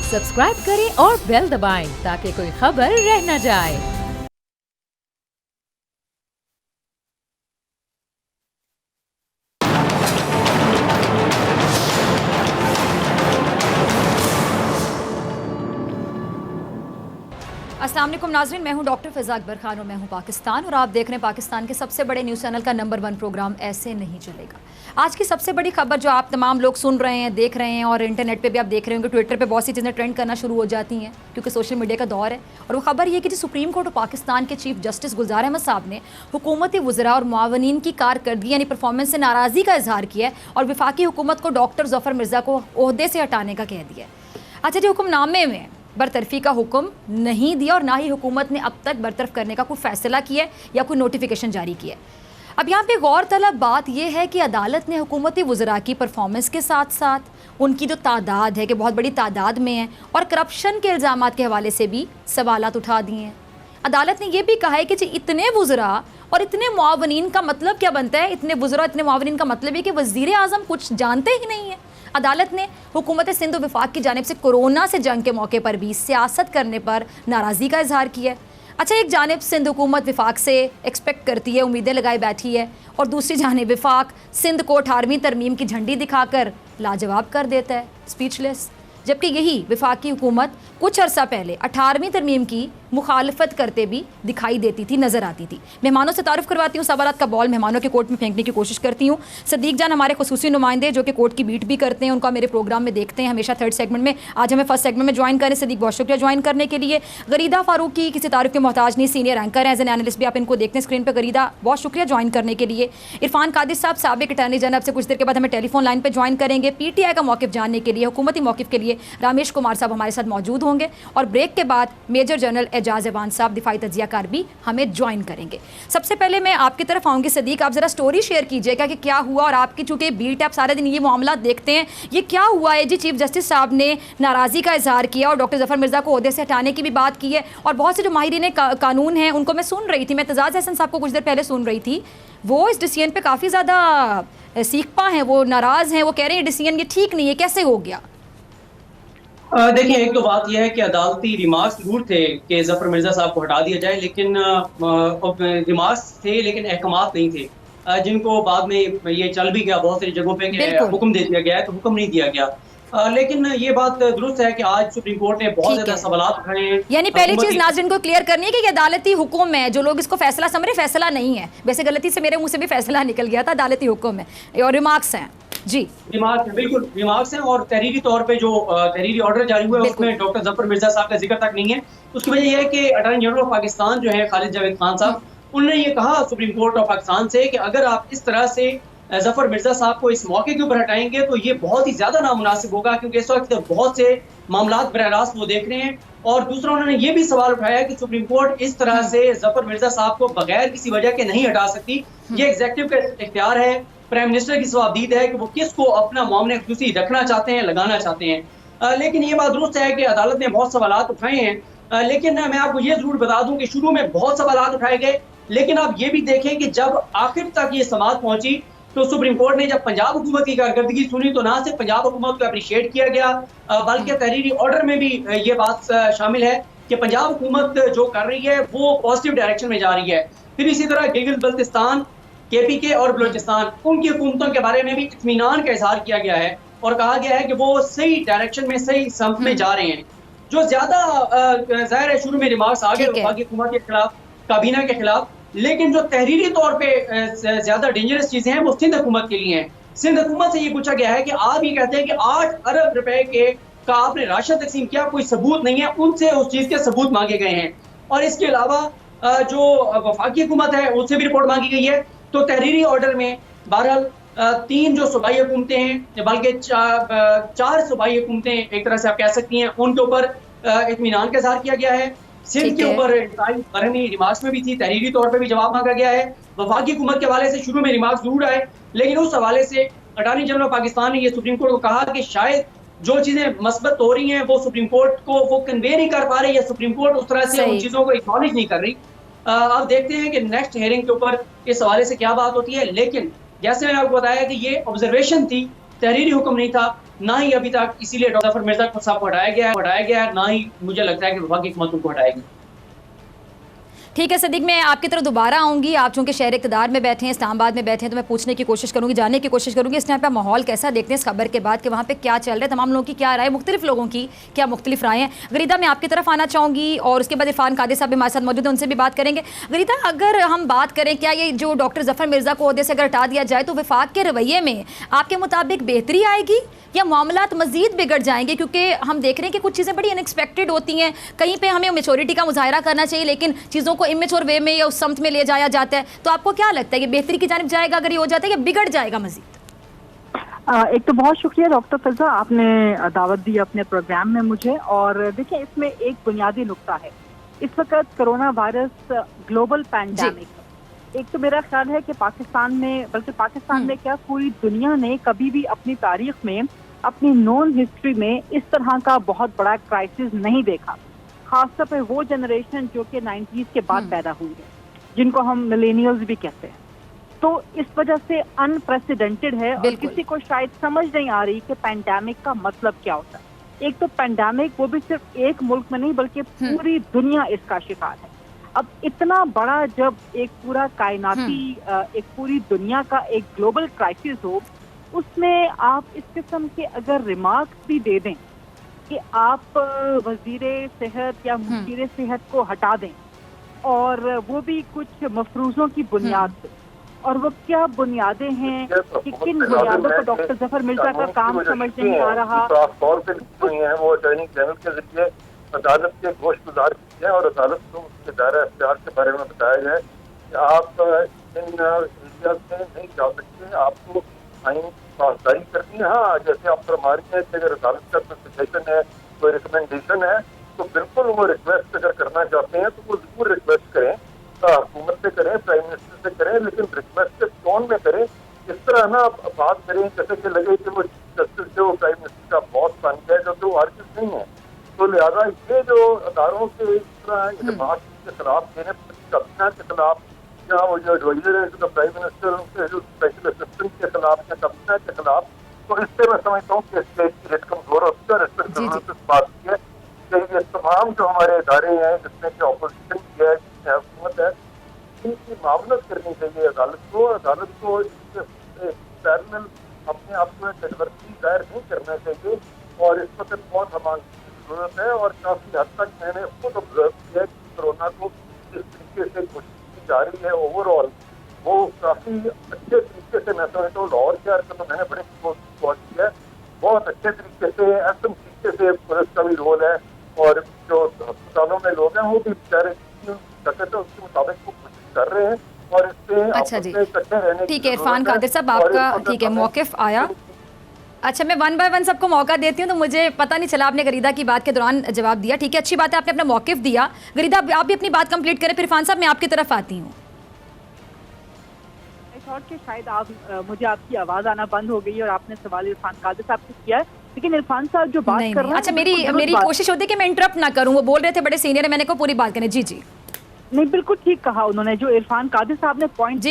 Subscribe करें और bell दबाएं ताकि कोई खबर रह न जाए। अस्सलाम वालेकुम नाज़रीन, मैं हूं डॉक्टर फ़िज़ा अकबर खान और मैं हूं पाकिस्तान और आप देख रहे हैं पाकिस्तान के सबसे बड़े न्यूज़ चैनल का नंबर 1 प्रोग्राम ऐसे नहीं चलेगा। आज की सबसे बड़ी खबर जो आप तमाम लोग सुन रहे हैं, देख रहे हैं और इंटरनेट पे भी आप देख रहे होंगे, ट्विटर पे बहुत सी चीज़ें ट्रेंड करना शुरू हो जाती हैं क्योंकि सोशल मीडिया का दौर है। और वो खबर ये कि जो सुप्रीम कोर्ट ऑफ पाकिस्तान के चीफ जस्टिस गुलजार अहमद साहब ने हुकूमती वज़रा और मुआवनीन की कारकर्दगी यानी परफॉर्मेंस से नाराज़गी का इजहार किया है और वफाकी हुकूमत को डॉक्टर ज़फ़र मिर्ज़ा को ओहदे से हटाने का कह दिया है। अच्छा जी, हुक्मनामे में बरतरफी का हुक्म नहीं दिया और ना ही हुकूमत ने अब तक बरतरफ करने का कोई फैसला किया है या कोई नोटिफिकेशन जारी किया है। अब यहाँ पे गौर तलब बात यह है कि अदालत ने हुकूमती वज़रा की परफॉर्मेंस के साथ साथ उनकी जो तादाद है कि बहुत बड़ी तादाद में है और करप्शन के इल्ज़ामात के हवाले से भी सवालात उठा दिए हैं। अदालत ने यह भी कहा है कि इतने वज़रा और इतने मुआवनीन का मतलब क्या बनता है, इतने वज़रा इतने मुआवनीन का मतलब है कि वज़ीर आज़म कुछ जानते ही नहीं है। अदालत ने हुकूमत सिंध और वफाक की जानिब से कोरोना से जंग के मौके पर भी सियासत करने पर नाराज़गी का इजहार किया है। अच्छा, एक जानिब सिंध हुकूमत वफाक से एक्सपेक्ट करती है, उम्मीदें लगाए बैठी है और दूसरी जानिब वफाक सिंध को 18वीं तरमीम की झंडी दिखाकर लाजवाब कर देता है, स्पीचलेस। जबकि यही वफाकी हुकूमत कुछ अरसा पहले 18वीं तरमीम की मुखालफत करते भी दिखाई देती थी, नज़र आती थी। मेहमानों से तारुफ करवाती हूँ, सवालात का बॉल मेहमानों के कोर्ट में फेंकने की कोशिश करती हूँ। सदीक जान हमारे खुसूसी नुमाइंदे जो कि कोर्ट की बीट भी करते हैं, उनका मेरे प्रोग्राम में देखते हैं हमेशा थर्ड सेगमेंट में। आज हमें फर्स्ट सेगमेंट में ज्वाइन करें। सदीक, बहुत शुक्रिया ज्वाइन करने के लिए। गरीदा फारूकी किसी तारुफ के मोहताज नहीं, सीनियर एंकर हैं, एज एन एनालिस्ट भी आप इनको देखते हैं स्क्रीन पर। गरीदा, बहुत शुक्रिया ज्वाइन करने के लिए। इरफान कादिर साहब साबिक अटॉर्नी जनरल से कुछ देर के बाद हमें टेलीफोन लाइन पर ज्वाइन करेंगे। PTI का मौक़िफ़ जानने के लिए, हुकूमती मौक़िफ़ के लिए रामेश कुमार साहब हमारे साथ मौजूद होंगे और ब्रेक के बाद मेजर जनरल एजाज अवान साहब दिफाई तजियाकार भी हमें ज्वाइन करेंगे। सबसे पहले मैं आपकी तरफ आऊँगी। सदीक, आप ज़रा स्टोरी शेयर कीजिएगा कि क्या हुआ और आपकी चूँकि बीट आप सारे दिन ये मामला देखते हैं, ये क्या हुआ है जी। चीफ जस्टिस साहब ने नाराज़गी का इजहार किया और डॉक्टर ज़फ़र मिर्ज़ा को ओहदे से हटाने की भी बात की है और बहुत से जो माहिरीन कानून हैं उनको मैं सुन रही थी, मैं एतजाज़ हसन साहब को कुछ देर पहले सुन रही थी, वो इस डिसीजन पर काफ़ी ज़्यादा सीखपा हैं, वो नाराज़ हैं, वो कह रहे हैं डिसीजन ये ठीक नहीं है, कैसे हो गया। देखिए, एक तो बात यह है कि अदालती रिमार्क्स जरूर थे कि जफर मिर्जा साहब को हटा दिया जाए, लेकिन रिमार्क्स थे लेकिन अहकामात नहीं थे, जिनको बाद में ये चल भी गया बहुत सारी जगहों पे कि हुक्म दे दिया गया है, तो हुक्म नहीं दिया गया। लेकिन ये बात दुरुस्त है कि आज सुप्रीम कोर्ट ने बहुत ज्यादा सवालात उठाए हैं। यानी पहली चीज नाज़रीन को क्लियर करनी है कि अदालती हुक्म है, जो लोग इसको फैसला समझ रहे, फैसला नहीं है। वैसे गलती से मेरे मुंह से भी फैसला निकल गया था, अदालती हुक्म है और रिमार्क्स हैं जी। रिमार्क्स, बिल्कुल रिमार्क्स हैं और तहरीरी तौर पे जो तहरीरी ऑर्डर जारी हुआ है उसमें डॉक्टर जफर मिर्जा साहब का जिक्र तक नहीं है। उसकी वजह यह है कि अटॉर्नी जनरल ऑफ पाकिस्तान जो है खालिद जावेद खान साहब, उन्होंने ये कहा सुप्रीम कोर्ट ऑफ पाकिस्तान से कि अगर आप इस तरह से जफर मिर्जा साहब को इस मौके के ऊपर हटाएंगे तो ये बहुत ही ज्यादा नामुनासिब होगा, क्योंकि इस वक्त बहुत से मामला बरह रास्त वो देख रहे हैं। और दूसरा उन्होंने ये भी सवाल उठाया कि सुप्रीम कोर्ट इस तरह से जफर मिर्जा साहब को बगैर किसी वजह के नहीं हटा सकती, ये एग्जीक्यूटिव का इख्तियार है, प्राइम मिनिस्टर की सवाबदीद है कि वो किसको अपना मामले खुसूसी रखना चाहते हैं, लगाना चाहते हैं। लेकिन ये बात दुरुस्त है कि अदालत ने बहुत सवालात उठाए हैं, लेकिन मैं आपको ये जरूर बता दूं कि शुरू में बहुत सवालात उठाए गए, लेकिन आप ये भी देखें कि जब आखिर तक ये समाअत पहुंची तो सुप्रीम कोर्ट ने जब पंजाब हुकूमत की कारकर्दगी सुनी तो ना सिर्फ पंजाब हुकूमत को अप्रिशिएट किया गया, बल्कि तहरीरी ऑर्डर में भी ये बात शामिल है कि पंजाब हुकूमत जो कर रही है वो पॉजिटिव डायरेक्शन में जा रही है। फिर इसी तरह गिलगित बल्तिस्तान, KPK और बलोचिस्तान, उनकी हुकूमतों के बारे में भी इत्मीनान का इजहार किया गया है और कहा गया है कि वो सही डायरेक्शन में, सही समत में जा रहे हैं। जो ज्यादा जाहिर है शुरू में रिमार्क्स आ गए वफाकी हुकूमत के खिलाफ, काबीना के खिलाफ, लेकिन जो तहरीरी तौर पे ज्यादा डेंजरस चीजें हैं वो सिंध हुकूमत के लिए हैं। सिंध हुकूमत से ये पूछा गया है कि आप ये कहते हैं कि 8 अरब रुपए का आपने राशन तकसीम किया, कोई सबूत नहीं है, उनसे उस चीज के सबूत मांगे गए हैं। और इसके अलावा जो वफाकी हुकूमत है उससे भी रिपोर्ट मांगी गई है। तो तहरीरी ऑर्डर में बहरहाल 3 जो सूबाई हुकूमतें हैं, बल्कि 4 सूबाई हुकूमतें एक तरह से आप कह सकती हैं, उनके ऊपर इत्मीनान का इजहार किया गया है। सिंध के ऊपर बरहमी रिमार्क्स में भी थी, तहरीरी तौर पर भी जवाब मांगा गया है। वफाकी हुकूमत के हवाले से शुरू में रिमार्क्स जरूर आए, लेकिन उस हवाले से अटॉर्नी जनरल ऑफ पाकिस्तान ने ये सुप्रीम कोर्ट को कहा कि शायद जो चीजें मस्बत हो रही हैं वो सुप्रीम कोर्ट को वो कन्वे नहीं कर पा रही, या सुप्रीम कोर्ट उस तरह से उन चीजों को एक्नॉलेज नहीं कर रही। अब देखते हैं कि नेक्स्ट हियरिंग के ऊपर इस हवाले से क्या बात होती है। लेकिन जैसे मैंने आपको बताया कि ये ऑब्जर्वेशन थी, तहरीरी हुक्म नहीं था, ना ही अभी तक इसीलिए डॉक्टर जफर मिर्जा को साहब को हटाया गया है, ना ही मुझे लगता है कि वफाकी हुकूमत उनको हटाएगी। ठीक है सिद्दीक, मैं आपकी तरफ दोबारा आऊँगी। आप चूँकि शहर इक़्तिदार में बैठे हैं, इस्लामाबाद में बैठे हैं, तो मैं पूछने की कोशिश करूँगी, जानने की कोशिश करूँगी इस टाइम पर माहौल कैसा देखते हैं इस खबर के बाद कि वहाँ पे क्या चल रहा है, तमाम लोगों की क्या राय, मुख्तलिफ लोगों की क्या मुख्तलिफ राय हैं। गरीदा, मैं आपकी तरफ आना चाहूँगी और उसके बाद इरफान कादिर साहब भी हमारे साथ मौजूद हैं, उनसे भी बात करेंगे। गरीदा, अगर हम बात करें क्या ये जो डॉक्टर जफर मिर्ज़ा को ओहदे से अगर हटा दिया जाए तो वफाक के रवैये में आपके मुताबिक बेहतरी आएगी या मामलात मज़ीद बिगड़ जाएंगे? क्योंकि हम देख रहे हैं कि कुछ चीज़ें बड़ी अनएक्सपेक्टेड होती हैं, कहीं पे हमें मेच्योरिटी का मुजाहरा करना चाहिए लेकिन चीज़ों को इमेच्योर वे में या उस समत में ले जाया जाता है। तो आपको क्या लगता है कि बेहतरी की जानिब जाएगा अगर ये हो जाता है या बिगड़ जाएगा मज़ीद? एक तो बहुत शुक्रिया डॉक्टर फिजा, आपने दावत दी अपने प्रोग्राम में मुझे। और देखिए, इसमें एक बुनियादी नुक्ता है, इस वक्त कोरोना वायरस ग्लोबल पैंडेमिक है। एक तो मेरा ख्याल है कि पाकिस्तान में, बल्कि पाकिस्तान में क्या पूरी दुनिया ने कभी भी अपनी तारीख में, अपनी नॉन हिस्ट्री में इस तरह का बहुत बड़ा क्राइसिस नहीं देखा। खासतौर पे वो जनरेशन जो कि 90s के बाद पैदा हुई है, जिनको हम मिलेनियल्स भी कहते हैं। तो इस वजह से अनप्रेसिडेंटेड है और किसी को शायद समझ नहीं आ रही कि पैंडेमिक का मतलब क्या होता है। एक तो पैंडेमिक वो भी सिर्फ एक मुल्क में नहीं बल्कि पूरी दुनिया इसका शिकार है। अब इतना बड़ा जब एक पूरा कायनाती एक पूरी दुनिया का एक ग्लोबल क्राइसिस हो, उसमें आप इस किस्म के अगर रिमार्क्स भी दे दें कि आप वजीरे सेहत या मुशीर सेहत को हटा दें, और वो भी कुछ मफरूजों की बुनियाद पे, और वो क्या बुनियादें हैं कि किन बुनियादों पर डॉक्टर जफर मिर्जा का काम समझ नहीं आ रहा। तौर पे लिखी हुई है वो अटॉर्नी जनरल के जरिए अदालत के गोश्तगुजार की है और अदालत को उसके दायरा अख्तियार के बारे में बताया जाए कि आप इन एरिया से नहीं जा सकते, आपको आइन पासदारी करनी है। हाँ, जैसे आप फरमा रही हैं कि अगर अदालत का कोई सजेशन है, कोई रिकमेंडेशन है, तो बिल्कुल वो रिक्वेस्ट अगर करना चाहते हैं तो वो जरूर रिक्वेस्ट करें, हुकूमत से करें, प्राइम मिनिस्टर से करें, लेकिन रिक्वेस्ट के टोन में करें। इस तरह ना बात करें जैसे कि लगे कि वो जस्टिस जो प्राइम मिनिस्टर का बॉस बन गया, जो तो हर चीज नहीं है। तो लिहाजा ये जो अदारों के इस तरह इल्जामात के खिलाफ देने कब्जा के खिलाफ, या वो जो एडवाइजर है तो प्राइम मिनिस्टर उनके जो स्पेशल असिस्टेंट के खिलाफ या कब्जा के खिलाफ, तो इससे मैं समझता हूँ कि स्टेट की रेट कमजोर होती है। और इस पर बात की है कि ये तमाम जो हमारे इदारे हैं जिसमें कि अपोजिशन की है, हुकूमत है, इनकी मामलत करनी चाहिए अदालत को। अदालत को पैरेलल अपने आप में कन्वर्सी दायर नहीं करना चाहिए। और इस वक्त बहुत हमारी जरूरत है और काफी हद तक मैंने खुद ऑब्जर्व किया है कि कोरोना को जिस तरीके से कोशिश की जा रही है ओवरऑल, वो काफी अच्छे तरीके से, मैं समझता हूँ लाहौर के अर्थ में मैंने बड़े स्पॉट किया है, बहुत अच्छे तरीके से, ऐसे तरीके से पुलिस का भी रोल है और जो अस्पतालों में लोग हैं वो भी बेचारे उसके मुताबिक वो कोशिश कर रहे हैं। और इससे अच्छा जी, ठीक है इरफान कादिर साहब, आपका ठीक है मौकिफ आया। अच्छा, मैं वन बाय वन सबको मौका देती हूँ, तो मुझे पता नहीं चला आपने गरीदा की बात के दौरान जवाब दिया। ठीक है, अच्छी बात है, आपने अपना मौकिफ दिया। गरीदा, आप भी अपनी बात कंप्लीट करें, फिर इरफान साहब मैं आपकी तरफ आती हूँ। शायद आप मुझे आपकी आवाज आना बंद हो गई और आपने सवाल इरफान कादिर साहब से किया है, लेकिन इरफान साहब जो बात कर रहे हैं, अच्छा मेरी कोशिश होती है कि मैं इंटरप्ट ना करूँ, वो बोल रहे थे, बड़े सीनियर है, मैंने को पूरी बात करें। जी जी नहीं, बिल्कुल ठीक कहा उन्होंने, जो इरफान कादिर साहब ने पॉइंट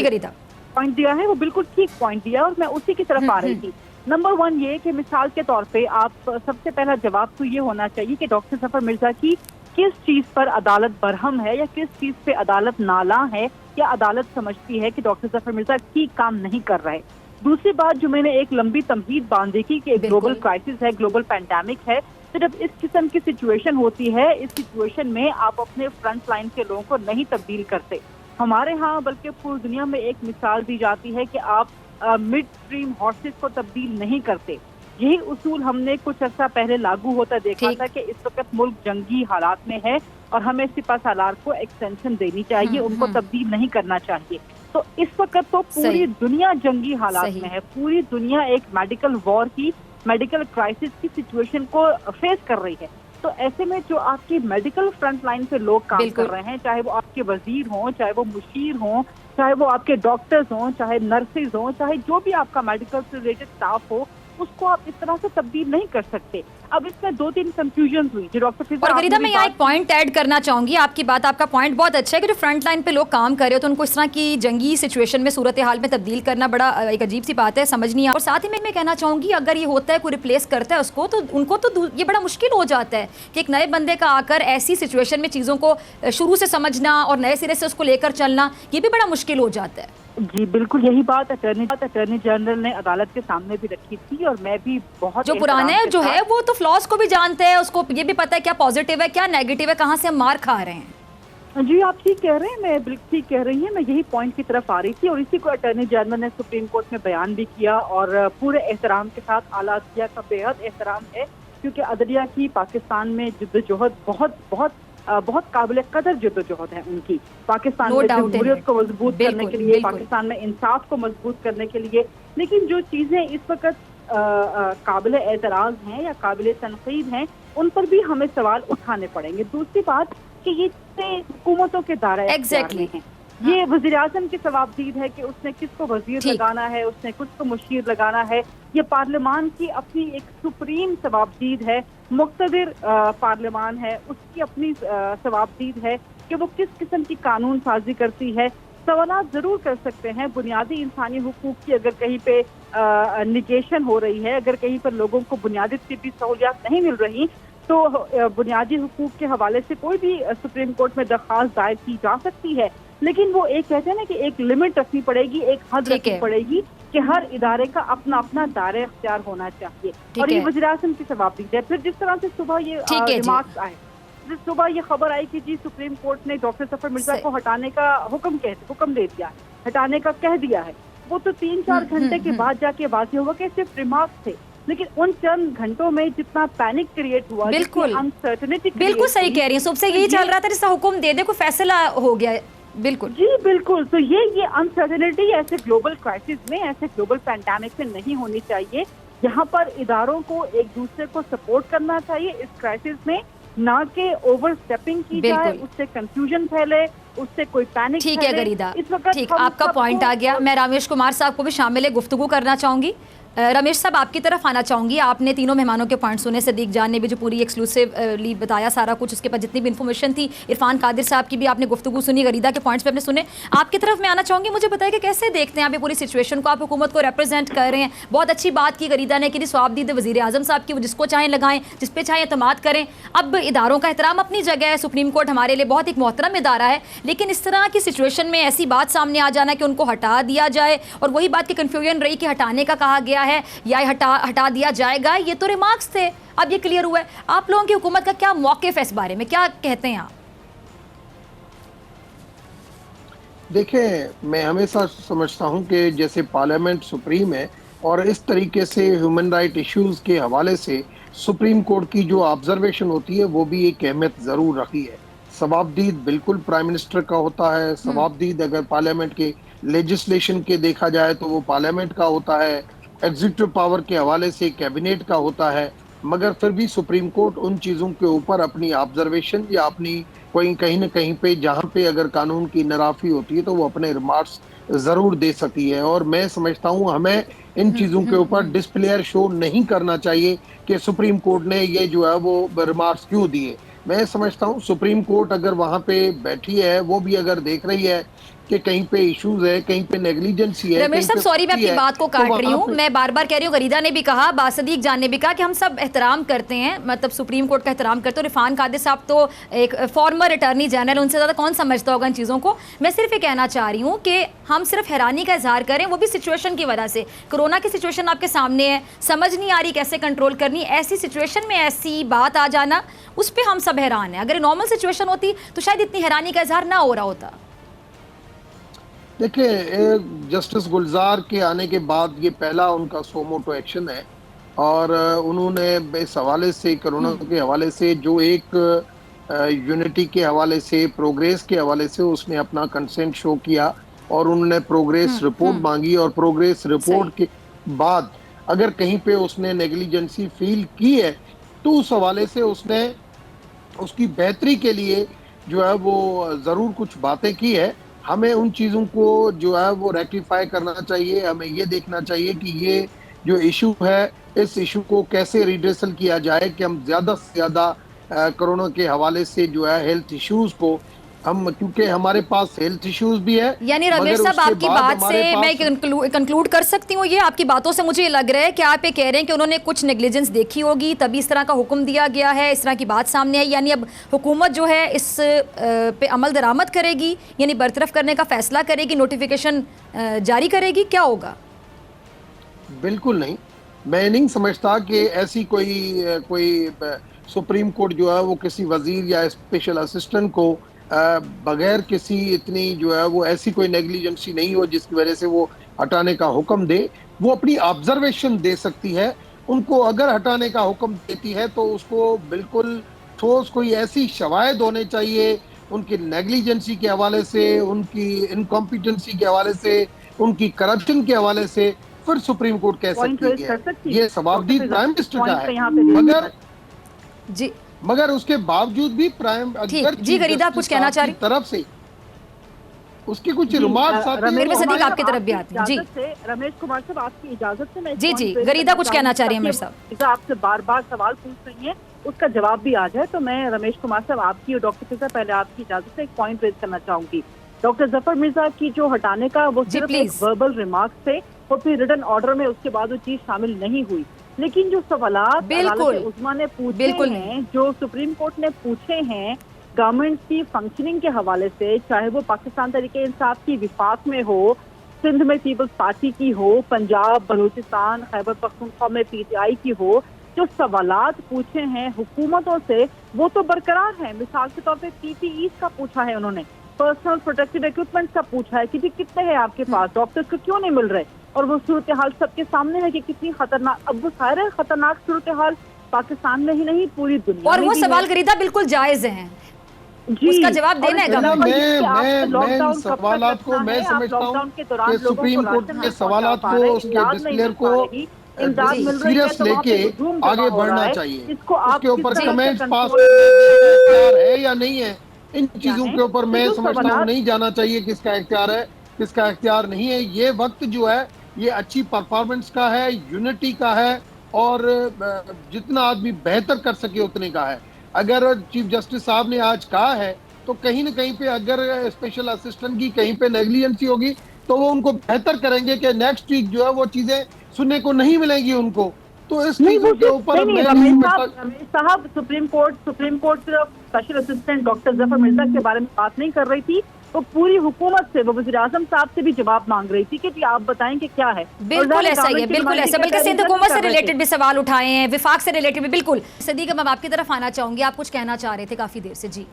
दिया है वो बिल्कुल ठीक पॉइंट दिया और मैं उसी की तरफ आ रही थी। नंबर 1 ये कि मिसाल के तौर पे आप सबसे पहला जवाब तो ये होना चाहिए कि डॉक्टर जफर मिर्जा की किस चीज पर अदालत बरहम है या किस चीज पे अदालत नाला है या अदालत समझती है कि डॉक्टर जफर मिर्जा ठीक काम नहीं कर रहे। दूसरी बात जो मैंने एक लंबी तमहीद बांध देखी कि एक ग्लोबल क्राइसिस है, ग्लोबल पैंडेमिक है, तो जब इस किस्म की सिचुएशन होती है, इस सिचुएशन में आप अपने फ्रंट लाइन के लोगों को नहीं तब्दील करते। हमारे यहाँ बल्कि पूरी दुनिया में एक मिसाल दी जाती है कि आप मिड स्ट्रीम हॉर्सेस को तब्दील नहीं करते। यही उसूल हमने कुछ अर्सा पहले लागू होता देखा था कि इस वक्त मुल्क जंगी हालात में है और हमें सिपा सालार को एक्सटेंशन देनी चाहिए, उनको तब्दील नहीं करना चाहिए। तो इस वक्त तो पूरी दुनिया जंगी हालात में है, पूरी दुनिया एक मेडिकल वॉर की, मेडिकल क्राइसिस की सिचुएशन को फेस कर रही है। तो ऐसे में जो आपकी मेडिकल फ्रंट लाइन पे लोग काम कर रहे हैं, चाहे वो आपके वजीर हों, चाहे वो मुशीर हों, चाहे वो आपके डॉक्टर्स हों, चाहे नर्सेज हों, चाहे जो भी आपका मेडिकल से रिलेटेड स्टाफ हो, उसको आप इस तरह से तब्दील नहीं कर सकते। अब इसमें 2-3 कंफ्यूजन हुई जो डॉक्टर फिजा और आपने गरीदा भी मैं यहाँ एक पॉइंट ऐड करना चाहूंगी आपकी बात, आपका पॉइंट बहुत अच्छा है कि जो फ्रंट लाइन पे लोग काम कर रहे हो तो उनको इस तरह की जंगी सिचुएशन में, सूरत हाल में तब्दील करना बड़ा एक अजीब सी बात है, समझ नहीं आ। और साथ ही मैं कहना चाहूंगी अगर ये होता है कोई रिप्लेस करता है उसको, तो उनको तो ये बड़ा मुश्किल हो जाता है कि एक नए बंदे का आकर ऐसी सिचुएशन में चीज़ों को शुरू से समझना और नए सिरे से उसको लेकर चलना, ये भी बड़ा मुश्किल हो जाता है। जी बिल्कुल, यही बात अटॉर्नी जनरल ने अदालत के सामने भी रखी थी और मैं भी बहुत जो पुराने जो है वो तो फ्लॉस को भी जानते हैं, उसको ये भी पता है क्या पॉजिटिव है क्या नेगेटिव है, कहाँ से हम मार खा रहे हैं। जी आप ठीक कह रहे हैं, मैं बिल्कुल ठीक कह रही हैं, मैं यही पॉइंट की तरफ आ रही थी और इसी को अटॉर्नी जनरल ने सुप्रीम कोर्ट में बयान भी किया और पूरे एहतराम के साथ आला अदलिया का बेहद एहतराम है, क्योंकि अदलिया की पाकिस्तान में जद्दोजहद बहुत काबिल कदर जद्दोजहद है उनकी, पाकिस्तान में जमहूरियत को मजबूत करने के लिए, पाकिस्तान में इंसाफ को मजबूत करने के लिए। लेकिन जो चीज़ें इस वक्त काबिल एतराज़ हैं या काबिल तनकीद हैं, उन पर भी हमें सवाल उठाने पड़ेंगे। दूसरी बात कि ये हुकूमतों के दायरे एग्जैक्टली हैं, ये वज़ीर आज़म की सवाबदीद है कि उसने किसको वजीर लगाना है, उसने किसको मुशीर लगाना है। ये पार्लियामान की अपनी एक सुप्रीम सवाबदीद है, मुक़्तदिर पार्लियामान है, उसकी अपनी सवाबदीद है कि वो किस किस्म की कानून साजी करती है। सवालात ज़रूर कर सकते हैं, बुनियादी इंसानी हुकूक की अगर कहीं पे निगेशन हो रही है, अगर कहीं पर लोगों को बुनियादी तिब्बी सहूलियात नहीं मिल रही, तो बुनियादी हुकूक के हवाले से कोई भी सुप्रीम कोर्ट में दरख्वास्त दायर की जा सकती है। लेकिन वो एक कहते हैं ना कि एक लिमिट रखनी पड़ेगी, एक हद रखनी पड़ेगी कि हर इदारे का अपना अपना दायरा इख्तियार होना चाहिए और ये वज़ीर आज़म की सवाबदीद है। फिर जिस तरह से सुबह ये रिमार्क्स आए, जिस सुबह ये खबर आई कि जी सुप्रीम कोर्ट ने डॉक्टर जफर मिर्जा को हटाने का हुक्म दे दिया, हटाने का कह दिया है, वो तो 3-4 घंटे के बाद जाके वाज़ेह हुआ कि सिर्फ रिमार्क्स थे। लेकिन उन चंद घंटों में जितना पैनिक क्रिएट हुआ, बिल्कुल अनसर्टेनिटी, बिल्कुल सही कह रही हैं, सुबह से यही चल रहा था जिसका हुक्म दे दे, कोई फैसला हो गया। बिल्कुल जी बिल्कुल, तो ये अनसर्टेनिटी ऐसे ग्लोबल क्राइसिस में, ऐसे ग्लोबल पैंडेमिक में नहीं होनी चाहिए। यहाँ पर इदारों को एक दूसरे को सपोर्ट करना चाहिए इस क्राइसिस में, ना कि ओवर स्टेपिंग की जाए, उससे कंफ्यूजन फैले, उससे कोई पैनिक। ठीक है गरीदा, इस वक्त ठीक आपका पॉइंट आ गया। मैं रमेश कुमार साहब को भी शामिल गुफ्तगू करना चाहूंगी। रमेश साहब आपकी तरफ आना चाहूंगी, आपने तीनों मेहमानों के पॉइंट सुने, सदीक जान ने भी जो पूरी एक्सक्लूसिवली बताया सारा कुछ, उसके पास जितनी भी इन्फॉर्मेशन थी, इरफान कादिर साहब की भी आपने गुफ्तगू सुनी, गरीदा के पॉइंट्स पे आपने सुने। आपकी तरफ मैं आना चाहूँगी, मुझे बताइए कि कैसे देखते हैं आप ये पूरी सिचुएशन को, आप हुकूमत को रिप्रेजेंट कर रहे हैं। बहुत अच्छी बात की गरीदा ने कि सवाबदीद वज़ीर आज़म साहब की, वो जिसको चाहें लगाएं, जिस पे चाहें एतमाद करें। अब इदारों का एहतराम अपनी जगह है, सुप्रीम कोर्ट हमारे लिए बहुत एक मोहतरम इदारा है, लेकिन इस तरह की सिचुएशन में ऐसी बात सामने आ जाना कि उनको हटा दिया जाए, और वही बात की कन्फ्यूजन रही कि हटाने का कहा गया है या हटा दिया जाएगा, ये तो रिमार्क्स थे, अब ये क्लियर हुआ है। आप लोगों की हुकूमत का क्या मौक़िफ़ है इस बारे में, क्या कहते हैं आप? देखें, मैं हमेशा समझता हूं कि जैसे पार्लियामेंट सुप्रीम है और इस तरीके से ह्यूमन राइट इश्यूज के हवाले से सुप्रीम कोर्ट की जो ऑब्जर्वेशन होती है वो भी एक अहमियत ज़रूर रखी है। सवाबदीद बिल्कुल प्राइम मिनिस्टर का होता है, सवाबदीद अगर पार्लियामेंट के लेजिस्लेशन के देखा जाए तो वो पार्लियामेंट का होता है, एग्जीक्यूटिव पावर के हवाले से कैबिनेट का होता है, मगर फिर भी सुप्रीम कोर्ट उन चीज़ों के ऊपर अपनी ऑब्जर्वेशन या अपनी कोई कहीं ना कहीं पे जहाँ पे अगर कानून की नाराफ़ी होती है तो वो अपने रिमार्क्स ज़रूर दे सकती है। और मैं समझता हूँ हमें इन चीज़ों के ऊपर डिस्प्लेयर शो नहीं करना चाहिए कि सुप्रीम कोर्ट ने ये जो है वो रिमार्क्स क्यों दिए। मैं समझता हूँ सुप्रीम कोर्ट अगर वहाँ पे बैठी है, वो भी अगर देख रही है कि कहीं पे इश्यूज है, कहीं पे नेग्लिजेंसी है। रमेश साहब सॉरी मैं आपकी बात को काट रही हूँ, मैं बार बार कह रही हूँ, गरीदा ने भी कहा, बासदीक जान ने भी कहा कि हम सब एहतराम करते हैं, मतलब सुप्रीम कोर्ट का एहतराम करते हैं। इरफान कादिर साहब तो एक फॉर्मर अटॉर्नी जनरल, उनसे ज़्यादा कौन समझता होगा इन चीज़ों को। मैं सिर्फ ये कहना चाह रही हूँ कि हम सिर्फ हैरानी का इजहार करें, वो भी सिचुएशन की वजह से। कोरोना की सिचुएशन आपके सामने है, समझ नहीं आ रही कैसे कंट्रोल करनी, ऐसी सिचुएशन में ऐसी बात आ जाना, उस पर हम सब हैरान हैं। अगर नॉर्मल सिचुएशन होती तो शायद इतनी हैरानी का इजहार ना हो रहा होता। देखिए, जस्टिस गुलजार के आने के बाद ये पहला उनका सोमोटो एक्शन है और उन्होंने इस हवाले से, कोरोना के हवाले से, जो एक यूनिटी के हवाले से, प्रोग्रेस के हवाले से उसने अपना कंसेंट शो किया और उन्होंने प्रोग्रेस रिपोर्ट मांगी और प्रोग्रेस रिपोर्ट के बाद अगर कहीं पे उसने नेग्लिजेंसी फील की है तो उस हवाले से उसने उसकी बेहतरी के लिए जो है वो ज़रूर कुछ बातें की है। हमें उन चीज़ों को जो है वो रेक्टिफाई करना चाहिए। हमें ये देखना चाहिए कि ये जो इशू है इस इशू को कैसे रिड्रेसल किया जाए कि हम ज्यादा से ज्यादा कोरोना के हवाले से जो है हेल्थ इश्यूज को हम, क्योंकि हमारे पास हेल्थ इश्यूज भी है। यानी रमेश साहब, आपकी बात से मैं कंक्लूड कर सकती हूँ, ये आपकी बातों से मुझे लग रहा है कि आप ये कह रहे हैं कि उन्होंने कुछ नेग्लिजेंस देखी होगी तभी इस तरह का हुक्म दिया गया है, इस तरह की बात सामने आई। यानी अब हुकूमत जो है इस पे अमल दरामद करेगी, यानी बरतरफ करने का फैसला करेगी, नोटिफिकेशन जारी करेगी, क्या होगा? बिल्कुल नहीं, मैं नहीं समझता कि ऐसी कोई सुप्रीम कोर्ट जो है वो किसी वजीर या स्पेशल असिस्टेंट को बगैर किसी इतनी जो है वो ऐसी कोई नेग्लिजेंसी नहीं हो जिसकी वजह से वो हटाने का हुक्म दे। वो अपनी ऑब्जर्वेशन दे सकती है, उनको अगर हटाने का हुक्म देती है तो उसको बिल्कुल ठोस कोई ऐसी शवायद होने चाहिए उनकी नेग्लिजेंसी के हवाले से, उनकी इनकॉम्पिटेंसी के हवाले से, उनकी करप्शन के हवाले से, फिर सुप्रीम कोर्ट कह सकती है। ये सवाबदीद प्राइम मिनिस्टर का है, मगर उसके बावजूद भी प्राइम जी गरीदा, आप कुछ कहना चाह रही तरफ से उसके कुछ रिमार्क्स आते हैं। सदीक आपकी तरफ भी आते हैं जी। रमेश कुमार साहब, आपकी इजाजत से मैं जी गरीदा कुछ कहना चाह रही है मेरे साहब। आपसे बार बार सवाल पूछ रही है, उसका जवाब भी आ जाए, तो मैं रमेश कुमार साहब आपकी और डॉक्टर फिजा पहले आपकी इजाजत से एक पॉइंट रेज करना चाहूंगी। डॉक्टर जफर मिर्जा की जो हटाने का वो सिर्फ एक वर्बल रिमार्क्स थे और फिर रिटन ऑर्डर में उसके बाद वो चीज शामिल नहीं हुई, लेकिन जो सवालात उस्मा ने पूछे हैं, जो सुप्रीम कोर्ट ने पूछे हैं गवर्नमेंट की फंक्शनिंग के हवाले से, चाहे वो पाकिस्तान तहरीक इंसाफ की विफाक में हो, सिंध में पीपल्स पार्टी की हो, पंजाब, बलूचिस्तान, खैबर पख्तूनख्वा में पीटीआई की हो, जो सवालात पूछे हैं हुकूमतों से वो तो बरकरार है। मिसाल के तौर पे पीपीई का पूछा है उन्होंने, पर्सनल प्रोटेक्टिव इक्विपमेंट का पूछा है कि जी कितने हैं आपके पास, डॉक्टर्स को क्यों नहीं मिल रहे, और वो सूरत हाल सबके सामने है कि कितनी खतरनाक, अब वो सारे खतरनाक सूरत हाल पाकिस्तान में ही नहीं पूरी दुनिया और वो सवाल गरीदा बिल्कुल जायज हैं, उसका जवाब देना है। मैं सवालात को मैं समझता हूँ कि सुप्रीम कोर्ट के सवालात को, उसके डिस्क्लेयर को सीरियस लेके आगे बढ़ना चाहिए। उसके ऊपर कमेंट्स पास है या नहीं है, इन चीजों के ऊपर मैं समझता हूँ नहीं जाना चाहिए किसका इख्तियार है किसका इख्तियार नहीं है। ये वक्त जो है ये अच्छी परफॉर्मेंस का है, यूनिटी का है, और जितना आदमी बेहतर कर सके उतने का है। अगर चीफ जस्टिस साहब ने आज कहा है तो कहीं ना कहीं पे अगर स्पेशल असिस्टेंट की कहीं पे नेग्लिजेंसी होगी तो वो उनको बेहतर करेंगे कि नेक्स्ट वीक जो है वो चीजें सुनने को नहीं मिलेंगी उनको। तो इस चीजों के ऊपर रमेश साहब, supreme court special assistant doctor Zafar Mirza के बारे में बात नहीं कर रही थी, वो पूरी हुकूमत से, वो वज़ीर आज़म साहब से भी जवाब मांग रही थी कि जी आप बताएं कि क्या है। बिल्कुल ऐसा ही है, बिल्कुल ऐसा, बल्कि सिंध हुकूमत से रिलेटेड भी सवाल उठाए हैं, विफाक से रिलेटेड भी। बिल्कुल सदीक, मैं आपकी तरफ आना चाहूंगी, आप कुछ कहना चाह रहे थे काफी देर से। जी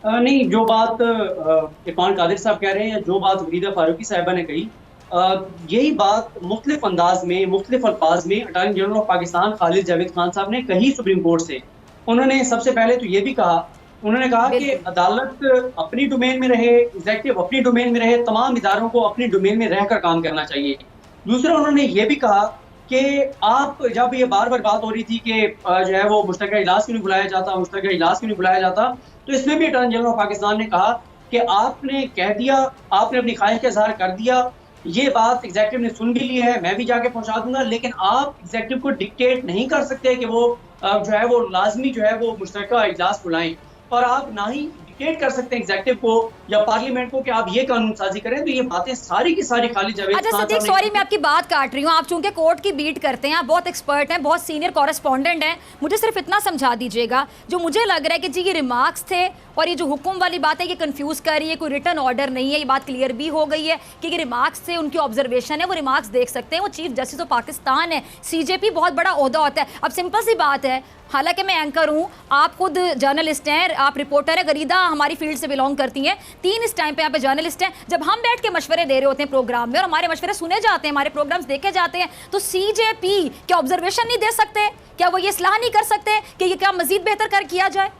नहीं, जो बात इरफान कादिर साहब कह रहे हैं, जो बात वरीदा फारूकी साहिबा ने कही, यही बात मुख्तलिफ अंदाज में, मुख्तलिफ अल्फाज में attorney general of Pakistan Khalid Javed Khan साहब ने कही सुप्रीम कोर्ट से। उन्होंने सबसे पहले तो ये भी कहा, उन्होंने कहा कि अदालत अपनी डोमेन में रहे, एग्जीक्यूटिव अपनी डोमेन में रहे, तमाम इदारों को अपनी डोमेन में रहकर काम करना चाहिए। दूसरा, उन्होंने ये भी कहा कि आप, जब ये बार बार बात हो रही थी कि जो है वो मुश्तरका इजलास क्यों नहीं बुलाया जाता, मुश्तरका इजलास क्यों नहीं बुलाया जाता, तो इसमें भी अटॉर्नी जनरल ऑफ पाकिस्तान ने कहा कि आपने कह दिया, आपने अपनी ख्वाहिश का इजहार कर दिया, ये बात एग्जीक्यूटिव ने सुन भी ली है, मैं भी जाके पहुंचा दूंगा, लेकिन आप एग्जीक्यूटिव को डिक्टेट नहीं कर सकते कि वो जो है वो लाजमी जो है वो मुश्तरका इजलास बुलाएं, और आप ना ही डिक्टेट कर सकते हैं एग्जीक्यूटिव को या पार्लियामेंट को कि आप ये कानून साजी करें। तो ये बातें सारी की सारी खालिद जावेद खान साहब ने। सॉरी, मैं आपकी बात काट रही हूँ, आप चूंकि कोर्ट की बीट करते हैं, आप बहुत एक्सपर्ट हैं, बहुत सीनियर कॉरेस्पॉन्डेंट हैं, मुझे सिर्फ इतना समझा दीजिएगा, जो मुझे लग रहा है कि जी ये रिमार्क्स थे और ये जो हुक्म वाली बात है ये कंफ्यूज कर रही है, कोई रिटर्न ऑर्डर नहीं है, ये बात क्लियर भी हो गई है कि ये रिमार्क्स से उनकी ऑब्जर्वेशन है, वो रिमार्क्स देख सकते हैं, वो चीफ जस्टिस ऑफ पाकिस्तान है, सीजेपी बहुत बड़ा ओहदा होता है। अब सिंपल सी बात है, हालांकि मैं एंकर हूँ, आप खुद जर्नलिस्ट हैं, आप रिपोर्टर हैं, गरीदा हमारी फील्ड से बिलोंग करती हैं, तीन इस टाइम पे यहाँ पे जर्नलिस्ट हैं, जब हम बैठ के मशवरे दे रहे होते हैं प्रोग्राम में और हमारे मशवरे सुने जाते हैं, हमारे प्रोग्राम्स देखे जाते हैं, तो सीजेपी क्या ऑब्जर्वेशन नहीं दे सकते? क्या वो ये सलाह नहीं कर सकते कि ये क्या मजीद बेहतर कर किया जाए?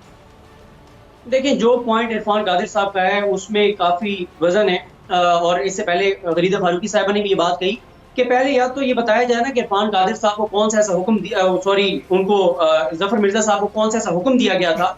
देखिए, जो पॉइंट इरफान कादिर साहब का है उसमें काफी वजन है, और इससे पहले वरीदा फारूकी साहिबा ने भी ये बात कही कि पहले या तो ये बताया जाए ना कि इरफान कादिर साहब को कौन सा ऐसा हुक्म दिया, सॉरी उनको जफर मिर्जा साहब को कौन सा ऐसा हुक्म दिया गया था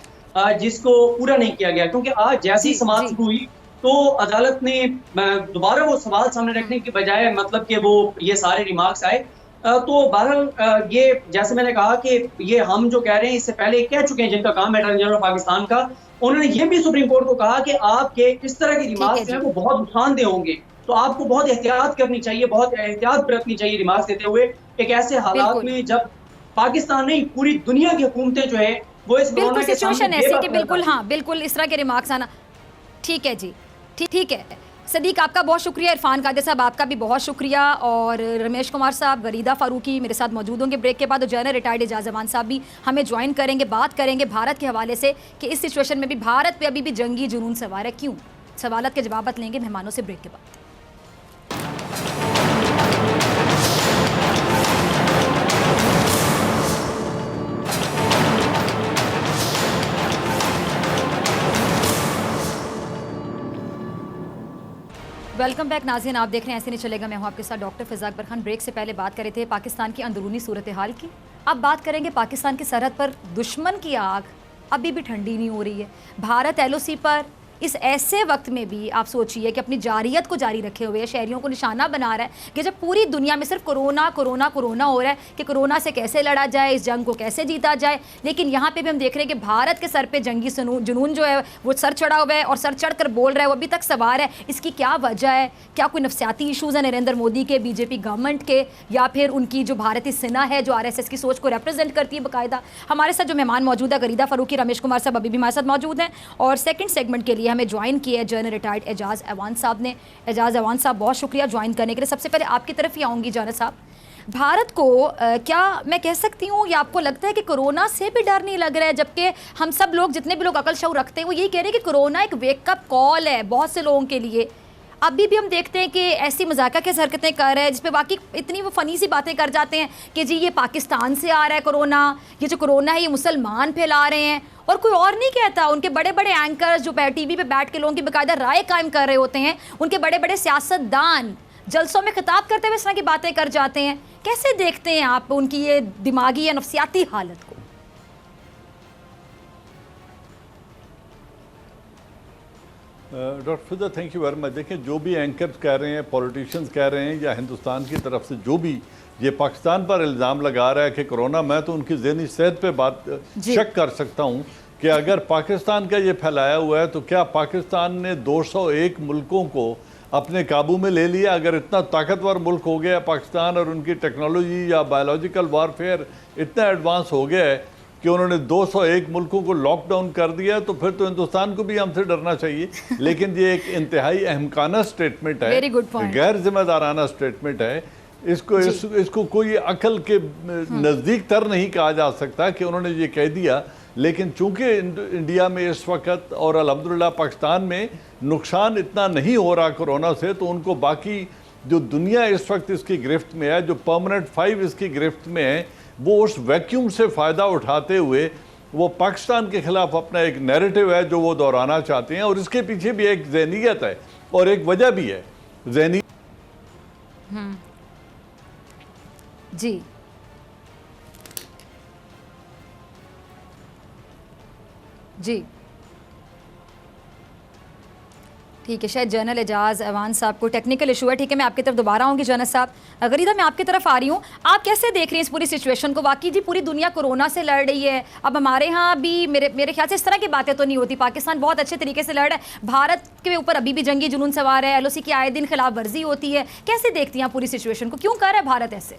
जिसको पूरा नहीं किया गया, क्योंकि आज जैसी समाअत शुरू हुई तो अदालत ने दोबारा वो सवाल सामने रखने के बजाय, मतलब कि वो ये सारे रिमार्क्स आए तो बहरहाल ये जैसे मैंने कहा कि ये हम जो कह रहे हैं इससे पहले कह चुके हैं जिनका काम है अटॉर्नी जनरल पाकिस्तान का, उन्होंने ये भी सुप्रीम कोर्ट को कहा कि आपके इस तरह की रिमार्क्स जो है वो बहुत नुकसानदेह होंगे, तो आपको बहुत एहतियात करनी चाहिए, बहुत एहतियात बरतनी चाहिए रिमार्क्स देते हुए एक ऐसे हालात में जब पाकिस्तान नहीं पूरी दुनिया की हुकूमतें जो है वो इस बिल्कुल सिचुएशन ऐसी कि बिल्कुल हाँ बिल्कुल इस तरह के रिमार्क्स आना ठीक है जी, ठीक है। सदीक आपका बहुत शुक्रिया, इरफान कादिर साहब आपका भी बहुत शुक्रिया, और रमेश कुमार साहब, वरीदा फारूकी मेरे साथ मौजूद होंगे ब्रेक के बाद, और जनरल रिटायर्ड एजाज अवान साहब भी हमें ज्वाइन करेंगे। बात करेंगे भारत के हवाले से कि इस सिचुएशन में भी भारत पे अभी भी जंगी जुनून सवार है, क्यों? सवालत के जवाब लेंगे मेहमानों से ब्रेक के बाद। वेलकम बैक नाज़रीन, आप देख रहे हैं ऐसे नहीं चलेगा, मैं हूं आपके साथ डॉक्टर फ़िज़ा अकबर खान। ब्रेक से पहले बात कर रहे थे पाकिस्तान की अंदरूनी सूरत हाल की। अब बात करेंगे पाकिस्तान की सरहद पर दुश्मन की आग अभी भी ठंडी नहीं हो रही है। भारत LOC पर इस ऐसे वक्त में भी आप सोचिए कि अपनी जारियत को जारी रखे हुए शहरियों को निशाना बना रहा है कि जब पूरी दुनिया में सिर्फ कोरोना कोरोना कोरोना हो रहा है कि कोरोना से कैसे लड़ा जाए, इस जंग को कैसे जीता जाए, लेकिन यहाँ पे भी हम देख रहे हैं कि भारत के सर पे जंगी जुनून जो है वो सर चढ़ा हुआ है और सर चढ़ कर बोल रहा है, वो अभी तक सवार है। इसकी क्या वजह है? क्या कोई नफसियाती इशूज़ हैं नरेंद्र मोदी के, BJP गवर्नमेंट के, या फिर उनकी जो भारतीय सेना है जो RSS की सोच को रिप्रेजेंट करती है बाकायदा? हमारे साथ जो मेहमान मौजूद है वरीदा फारूकी, रमेश कुमार साहब अभी भी हमारे साथ मौजूद हैं, और सेकंड सेगमेंट के लिए हमें ज्वाइन किया है जनरल रिटायर्ड एजाज अवान साहब ने। एजाज अवान साहब बहुत शुक्रिया ज्वाइन करने के लिए। सबसे पहले आपकी तरफ ही आऊँगी जनरल साहब, भारत को क्या मैं कह सकती हूँ या आपको लगता है कि कोरोना से भी डर नहीं लग रहा है, जबकि हम सब लोग जितने भी लोग अकल शऊर रखते हैं वो यही कह रहे हैं कि कोरोना एक वेकअप कॉल है बहुत से लोगों के लिए। अभी भी हम देखते हैं कि ऐसी मजाका की हरकतें कर रहे हैं जिस पे बाकी इतनी वो फ़नी सी बातें कर जाते हैं कि जी ये पाकिस्तान से आ रहा है कोरोना, ये जो कोरोना है ये मुसलमान फैला रहे हैं, और कोई और नहीं कहता। उनके बड़े बड़े एंकर्स जो TV पे बैठ के लोगों की बाकायदा राय कायम कर रहे होते हैं, उनके बड़े बड़े सियासतदान जलसों में खिताब करते हुए इस तरह की बातें कर जाते हैं। कैसे देखते हैं आप उनकी ये दिमागी या नफसियाती हालत को? Doctor Fiza, thank you very much. देखें, जो भी एंकर्स कह रहे हैं, पॉलिटिशियंस कह रहे हैं, या हिंदुस्तान की तरफ से जो भी ये पाकिस्तान पर इल्ज़ाम लगा रहा है कि कोरोना, मैं तो उनकी ज़हनी सेहत पे बात शक कर सकता हूँ कि अगर पाकिस्तान का ये फैलाया हुआ है तो क्या पाकिस्तान ने 201 मुल्कों को अपने काबू में ले लिया? अगर इतना ताकतवर मुल्क हो गया पाकिस्तान और उनकी टेक्नोलॉजी या बायोलॉजिकल वारफेयर इतना एडवांस हो गया है कि उन्होंने 201 मुल्कों को लॉकडाउन कर दिया, तो फिर तो हिंदुस्तान को भी हमसे डरना चाहिए। लेकिन ये एक इंतहाई अहमकाना स्टेटमेंट है, गैर जिम्मेदाराना स्टेटमेंट है। इसको कोई अकल के नज़दीक तर नहीं कहा जा सकता कि उन्होंने ये कह दिया। लेकिन चूंकि इंडिया में इस वक्त और अल्हम्दुलिल्लाह पाकिस्तान में नुकसान इतना नहीं हो रहा कोरोना से, तो उनको बाकी जो दुनिया इस वक्त इसकी गिरफ्त में है, जो परमानेंट 5 इसकी गिरफ्त में है, वो उस वैक्यूम से फ़ायदा उठाते हुए वो पाकिस्तान के ख़िलाफ़ अपना एक नैरेटिव है जो वो दोहराना चाहते हैं। और इसके पीछे भी एक ज़हनीयत है और एक वजह भी है। जी जी ठीक है, शायद जनरल एजाज अवान साहब को टेक्निकल इशू है। ठीक है, मैं आपकी तरफ दोबारा आऊँगी जनरल साहब। गरीदा, मैं आपकी तरफ आ रही हूँ, आप कैसे देख रही हैं इस पूरी सिचुएशन को? वाकई जी पूरी दुनिया कोरोना से लड़ रही है। अब हमारे यहाँ भी मेरे ख्याल से इस तरह की बातें तो नहीं होती, पाकिस्तान बहुत अच्छे तरीके से लड़ रहा है, भारत के ऊपर अभी भी जंगी जुनून सवार है, LOC की आए दिन खिलाफ वर्जी होती है। कैसे देखती हैं पूरी सिचुएशन को, क्यों कर रहा है भारत ऐसे?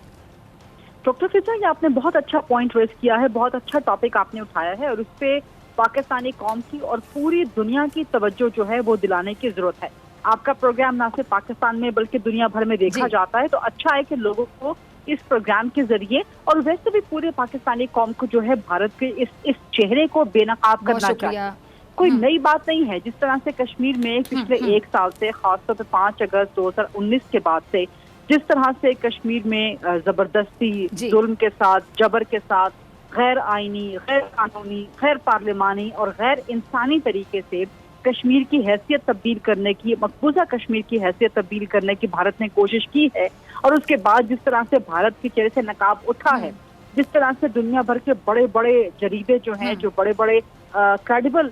डॉक्टर फिजा, ये आपने बहुत अच्छा पॉइंट रेज किया है, बहुत अच्छा टॉपिक आपने उठाया है, और उस पर पाकिस्तानी कौम की और पूरी दुनिया की तवज्जो जो है वो दिलाने की जरूरत है। आपका प्रोग्राम ना सिर्फ पाकिस्तान में बल्कि दुनिया भर में देखा जाता है, तो अच्छा है कि लोगों को इस प्रोग्राम के जरिए और वैसे भी पूरे पाकिस्तानी कौम को जो है भारत के इस चेहरे को बेनकाब करना चाहिए। कोई नई बात नहीं है। जिस तरह से कश्मीर में पिछले 1 साल से, खासतौर पर 5 अगस्त 2019 के बाद से जिस तरह से कश्मीर में जबरदस्ती, जुल्म के साथ, जबर के साथ, गैर आईनी, गैर कानूनी, गैर पार्लिमानी और गैर इंसानी तरीके से कश्मीर की हैसियत तब्दील करने की, मकबूजा कश्मीर की हैसियत तब्दील करने की भारत ने कोशिश की है, और उसके बाद जिस तरह से भारत के चेहरे से नकाब उठा है, जिस तरह से दुनिया भर के बड़े बड़े जरीदे जो हैं, जो बड़े बड़े क्रेडिबल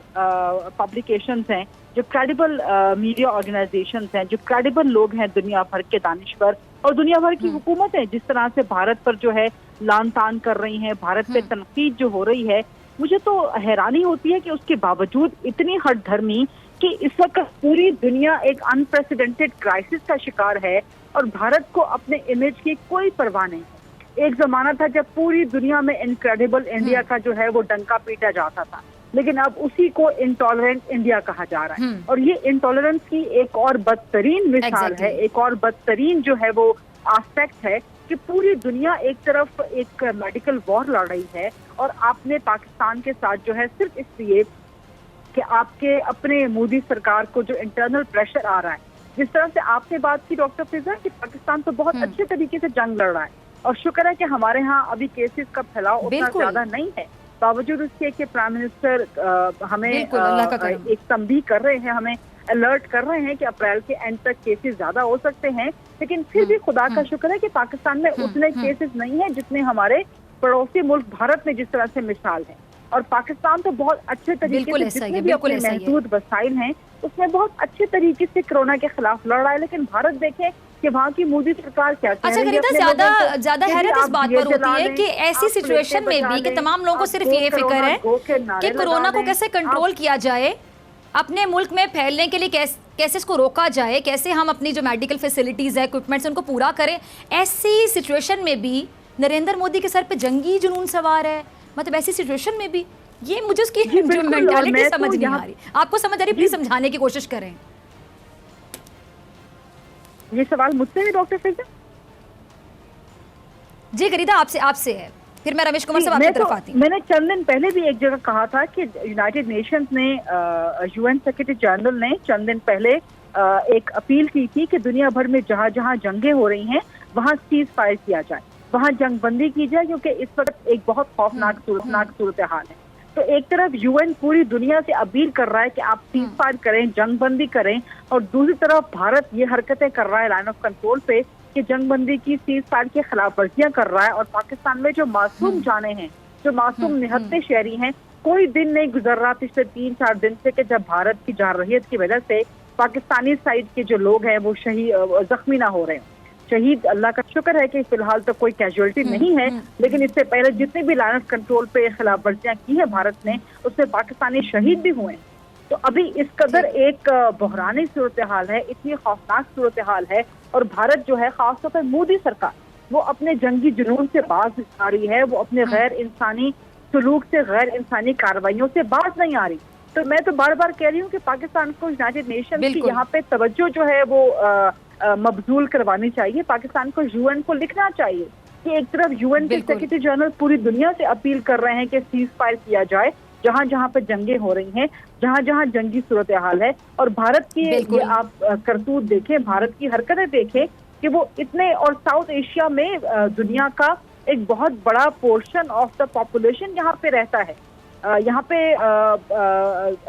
पब्लिकेशंस हैं, जो क्रेडिबल मीडिया ऑर्गेनाइजेशंस हैं, जो क्रेडिबल लोग हैं दुनिया भर के दानिश्वर, और दुनिया भर की हुकूमतें जिस तरह से भारत पर जो है लान तान कर रही हैं, भारत पे तनकीद जो हो रही है, मुझे तो हैरानी होती है कि उसके बावजूद इतनी हठधर्मी कि इस वक्त पूरी दुनिया एक अनप्रेसिडेंटेड क्राइसिस का शिकार है और भारत को अपने इमेज की कोई परवाह नहीं है। एक जमाना था जब पूरी दुनिया में इनक्रेडिबल इंडिया का जो है वो डंका पीटा जाता था, लेकिन अब उसी को इंटॉलरेंट इंडिया कहा जा रहा है। और ये इंटॉलरेंस की एक और बदतरीन मिसाल है, एक और बदतरीन जो है वो एस्पेक्ट है कि पूरी दुनिया एक तरफ एक मेडिकल वॉर लड़ रही है और आपने पाकिस्तान के साथ जो है सिर्फ इसलिए कि आपके अपने मोदी सरकार को जो इंटरनल प्रेशर आ रहा है, जिस तरह से आपने बात की डॉक्टर फिजा कि पाकिस्तान तो बहुत अच्छे तरीके से जंग लड़ रहा है और शुक्र है कि हमारे यहाँ अभी केसेस का फैलाव उतना ज्यादा नहीं है, बावजूद उसके कि प्राइम मिनिस्टर हमें एक तंबीह कर रहे हैं, हमें अलर्ट कर रहे हैं कि अप्रैल के एंड तक केसेस ज्यादा हो सकते हैं, लेकिन फिर भी खुदा का शुक्र है कि पाकिस्तान में उतने केसेस नहीं है जितने हमारे पड़ोसी मुल्क भारत में जिस तरह से मिसाल है। और पाकिस्तान तो बहुत अच्छे तरीके से जितने भी अपने महदूद वसाइल हैं उसमें बहुत अच्छे तरीके से कोरोना के खिलाफ लड़ रहा है, लेकिन भारत देखें कि वहाँ की मोदी सरकार क्या अच्छा ज्यादा हैरत इस बात पर होती है कि ऐसी सिचुएशन में भी कि तमाम लोगों को सिर्फ ये फिक्र है कि कोरोना को कैसे कंट्रोल किया जाए, अपने मुल्क में फैलने के लिए कैसे इसको रोका जाए, कैसे हम अपनी जो मेडिकल फैसिलिटीज है, इक्विपमेंट्स उनको पूरा करें। ऐसी सिचुएशन में भी नरेंद्र मोदी के सर पे जंगी जुनून सवार है, मतलब ऐसी सिचुएशन में भी ये मुझे उसकी जो मेंटालिटी समझ नहीं आ रही। आपको समझ आ रही, प्लीज समझाने की कोशिश करें। ये सवाल मुझसे है डॉक्टर फिजा? जी गरीदा आपसे है, फिर मैं रमेश कुमार साहब आपकी तरफ आती हूँ। मैंने चंद दिन पहले भी एक जगह कहा था कि यूनाइटेड नेशंस ने यूएन सेक्रेटरी जनरल ने चंद दिन पहले एक अपील की थी कि दुनिया भर में जहाँ जहाँ जंगें हो रही हैं वहाँ सीज फायर किया जाए, वहाँ जंग बंदी की जाए, क्योंकि इस वक्त एक बहुत खौफनाक सूरत हाल है। तो एक तरफ यूएन पूरी दुनिया से अपील कर रहा है कि आप सीज फायर करें, जंग बंदी करें, और दूसरी तरफ भारत ये हरकतें कर रहा है लाइन ऑफ कंट्रोल पे कि जंग बंदी की सीज फायर की खिलाफ वर्जियां कर रहा है। और पाकिस्तान में जो मासूम जाने हैं, जो मासूम निहत्ते शहरी हैं, कोई दिन नहीं गुजर रहा पिछले 3-4 दिन से कि जब भारत की जारहियत की वजह से पाकिस्तानी साइड के जो लोग हैं वो जख्मी ना हो रहे हैं। शहीद अल्लाह का शुक्र है कि फिलहाल तो कोई कैजुअलिटी नहीं है, लेकिन इससे पहले जितने भी लाइन ऑफ कंट्रोल पे खिलाफ वर्जियां की है भारत ने, उसमें पाकिस्तानी शहीद भी हुए हैं। तो अभी इस कदर एक बहरानी सूरत हाल है, इतनी खौफनाक सूरत हाल है, और भारत जो है खासतौर पर मोदी सरकार वो अपने जंगी जुनून से बाज आ रही है, वो अपने गैर इंसानी सलूक से, गैर इंसानी कार्रवाइयों से बाज नहीं आ रही। तो मैं तो बार बार कह रही हूँ कि पाकिस्तान को यूनाइटेड नेशन की यहाँ पे तवज्जो जो है वो मबजूल करवानी चाहिए। पाकिस्तान को यूएन को लिखना चाहिए कि एक तरफ यूएन के सेक्रेटरी जनरल पूरी दुनिया से अपील कर रहे हैं कि सीज फायर किया जाए जहां जहां पे जंगें हो रही हैं, जहां जहां जंगी सूरत हाल है, और भारत की ये आप करतूत देखें, भारत की हरकतें देखें कि वो इतने, और साउथ एशिया में दुनिया का एक बहुत बड़ा पोर्शन ऑफ द पॉपुलेशन यहाँ पे रहता है। यहाँ पे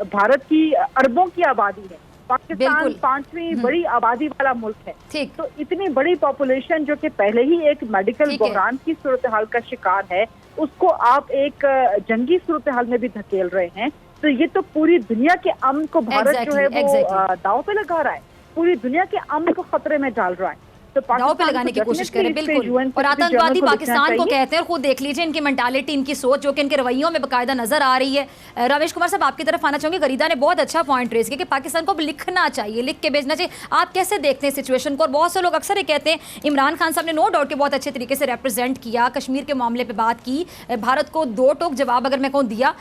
भारत की अरबों की आबादी है, पाकिस्तान 5वीं बड़ी आबादी वाला मुल्क है। ठीक, तो इतनी बड़ी पॉपुलेशन जो कि पहले ही एक मेडिकल बहरान की सूरत हाल का शिकार है, उसको आप एक जंगी सूरत हाल में भी धकेल रहे हैं। तो ये तो पूरी दुनिया के अमन को भारत जो है वो दाव पे लगा रहा है, पूरी दुनिया के अमन को खतरे में डाल रहा है। तो दाव पे लगाने की कोशिश करें, बिल्कुल। और आतंकवादी पाकिस्तान को कहते हैं, और खुद देख लीजिए इनकी मेंटालिटी, इनकी सोच जो कि इनके रवैयों में बाकायदा नजर आ रही है। रमेश कुमार साहब आपकी तरफ आना चाहूंगी। गरीदा ने बहुत अच्छा पॉइंट रेज किया कि पाकिस्तान को अब लिखना चाहिए, लिख के भेजना चाहिए। आप कैसे देखते हैं सिचुएशन को? और बहुत से लोग अक्सर ये कहते हैं, इमरान खान साहब ने नो डाउट के बहुत अच्छे तरीके से रिप्रेजेंट किया, कश्मीर के मामले पर बात की, भारत को दो टोक जवाब अगर मैं कहूँ दिया,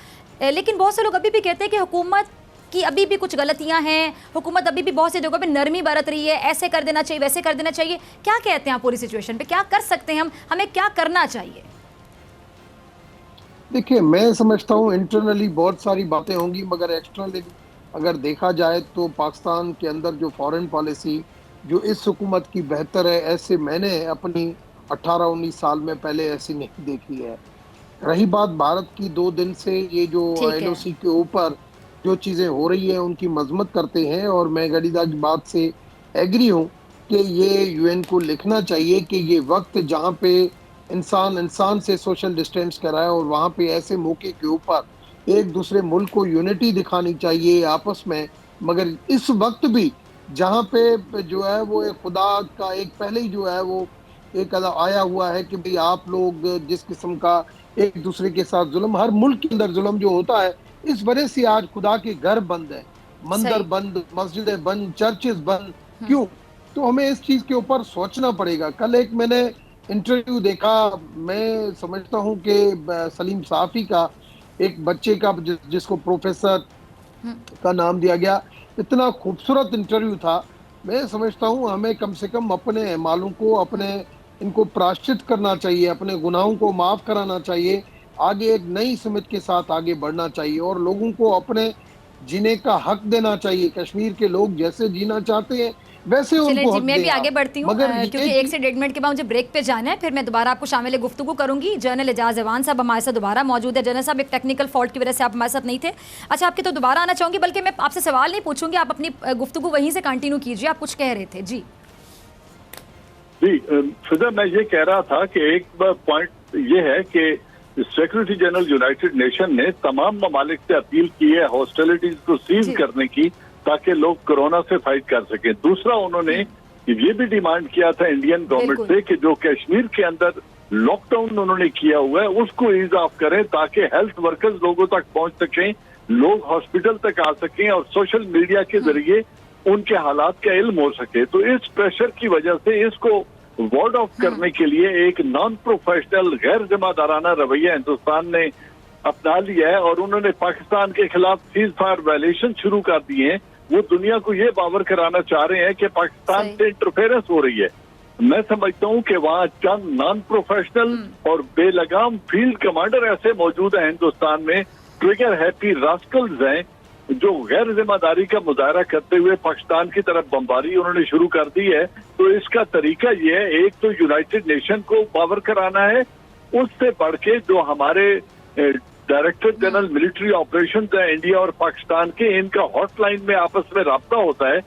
लेकिन बहुत से लोग अभी भी कहते हैं कि हुकूमत कि अभी भी कुछ गलतियां हैं, हुकूमत अभी भी बहुत सी जगहों पे नरमी बरत रही है, ऐसे कर देना चाहिए, वैसे कर देना चाहिए। क्या कहते हैं आप पूरी सिचुएशन पे? क्या कर सकते हैं हम, हमें क्या करना चाहिए? देखिए, मैं समझता हूँ इंटरनली बहुत सारी बातें होंगी, मगर एक्सटर्नली अगर देखा जाए तो पाकिस्तान के अंदर जो फॉरेन पॉलिसी जो इस हुकूमत की बेहतर है, ऐसे मैंने अपनी 18-19 साल में पहले ऐसी नहीं देखी है। रही बात भारत की, 2 दिन से ये जो LOC के ऊपर जो चीज़ें हो रही हैं उनकी मजम्मत करते हैं, और मैं गरीदा की बात से एग्री हूँ कि ये यूएन को लिखना चाहिए कि ये वक्त जहाँ पे इंसान से सोशल डिस्टेंस कराए, और वहाँ पे ऐसे मौके के ऊपर एक दूसरे मुल्क को यूनिटी दिखानी चाहिए आपस में। मगर इस वक्त भी जहाँ पे जो है वो एक खुदा का एक पहले ही जो है वो एक आया हुआ है कि भाई आप लोग जिस किस्म का एक दूसरे के साथ जुल्म, हर मुल्क के अंदर जुल्म जो होता है, इस वजह से आज खुदा के घर बंद है, मंदिर बंद, मस्जिदें बंद, चर्चेस बंद। क्यों? तो हमें इस चीज के ऊपर सोचना पड़ेगा। कल एक मैंने इंटरव्यू देखा, मैं समझता हूँ कि सलीम साफी का, एक बच्चे का जिसको प्रोफेसर का नाम दिया गया, इतना खूबसूरत इंटरव्यू था। मैं समझता हूँ हमें कम से कम अपने मालों को, अपने इनको प्रायश्चित करना चाहिए, अपने गुनाहों को माफ कराना चाहिए, आगे एक नई समझ के साथ आगे बढ़ना चाहिए और लोगों को अपने जीने का हक देना चाहिए। कश्मीर के लोग जैसे जीना चाहते हैं वैसे उनको हक मैं भी दें आगे आप। बढ़ती हूँ क्योंकि 1 से 1.5 मिनट के बाद मुझे ब्रेक पे जाना है, फिर मैं दोबारा आपको शामिल गुफ्तगू करूंगी। जनरल एजाज अवान साहब हमारे साथ दोबारा मौजूद है। जनरल साहब, एक टेक्निकल फॉल्ट की वजह से आप हमारे साथ नहीं थे। अच्छा, आपके तो दोबारा आना चाहूंगी, बल्कि मैं आपसे सवाल नहीं पूछूंगी, आप अपनी गुफ्तगू वहीं से कंटिन्यू कीजिए। आप कुछ कह रहे थे जी। जी फिजा, मैं ये कह रहा था कि एक पॉइंट ये है कि सेक्रेटरी जनरल यूनाइटेड नेशन ने तमाम ममालिक से अपील की है हॉस्टिलिटीज को सीज करने की, ताकि लोग कोरोना से फाइट कर सकें। दूसरा, उन्होंने ये भी डिमांड किया था इंडियन गवर्नमेंट से कि जो कश्मीर के अंदर लॉकडाउन उन्होंने किया हुआ है उसको ईज ऑफ करें, ताकि हेल्थ वर्कर्स लोगों तक पहुंच सकें, लोग हॉस्पिटल तक आ सकें और सोशल मीडिया के जरिए उनके हालात का इल्म हो सके। तो इस प्रेशर की वजह से इसको वार्ड ऑफ करने के लिए एक नॉन प्रोफेशनल, गैर जिम्मेदाराना रवैया हिंदुस्तान ने अपना लिया है और उन्होंने पाकिस्तान के खिलाफ सीज फायर वायलेशन शुरू कर दिए हैं। वो दुनिया को ये बावर कराना चाह रहे हैं कि पाकिस्तान से इंटरफेरेंस हो रही है। मैं समझता हूँ कि वहाँ चंद नॉन प्रोफेशनल और बेलगाम फील्ड कमांडर ऐसे मौजूद हैं हिंदुस्तान में, ट्रिगर हैप्पी रास्कल्स हैं, जो गैर जिम्मेदारी का मुजाहरा करते हुए पाकिस्तान की तरफ बमबारी उन्होंने शुरू कर दी है। तो इसका तरीका ये है, एक तो यूनाइटेड नेशन को पावर कराना है, उससे बढ़ के जो हमारे डायरेक्टर जनरल मिलिट्री ऑपरेशन है इंडिया और पाकिस्तान के, इनका हॉटलाइन में आपस में राब्ता होता है,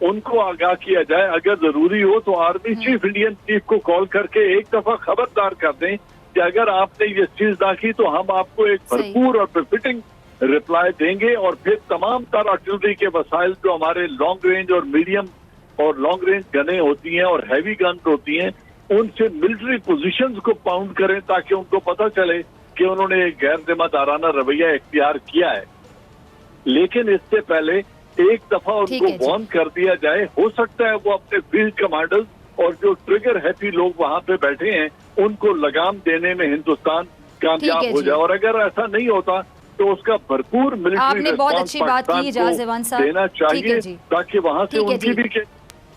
उनको आगाह किया जाए। अगर जरूरी हो तो आर्मी चीफ, इंडियन चीफ को कॉल करके एक दफा खबरदार कर दें कि अगर आपने ये चीज ना की तो हम आपको एक भरपूर और बेफिटिंग रिप्लाई देंगे। और फिर तमाम तर आर्टिलरी के वसाइल जो हमारे लॉन्ग रेंज और मीडियम और लॉन्ग रेंज गनें होती हैं और हैवी गन्स होती हैं, उनसे मिलिट्री पोजीशंस को पाउंड करें, ताकि उनको पता चले कि उन्होंने एक गैर जिम्मेदाराना रवैया इख्तियार किया है। लेकिन इससे पहले एक दफा उनको वार्न कर दिया जाए। हो सकता है वो अपने फील्ड कमांडर्स और जो ट्रिगर हैप्पी लोग वहां पे बैठे हैं उनको लगाम देने में हिंदुस्तान कामयाब हो जाए। और अगर ऐसा नहीं होता तो उसका भरपूर मिलिट्री रिस्पांस देना चाहिए, ताकि वहां से उनकी भी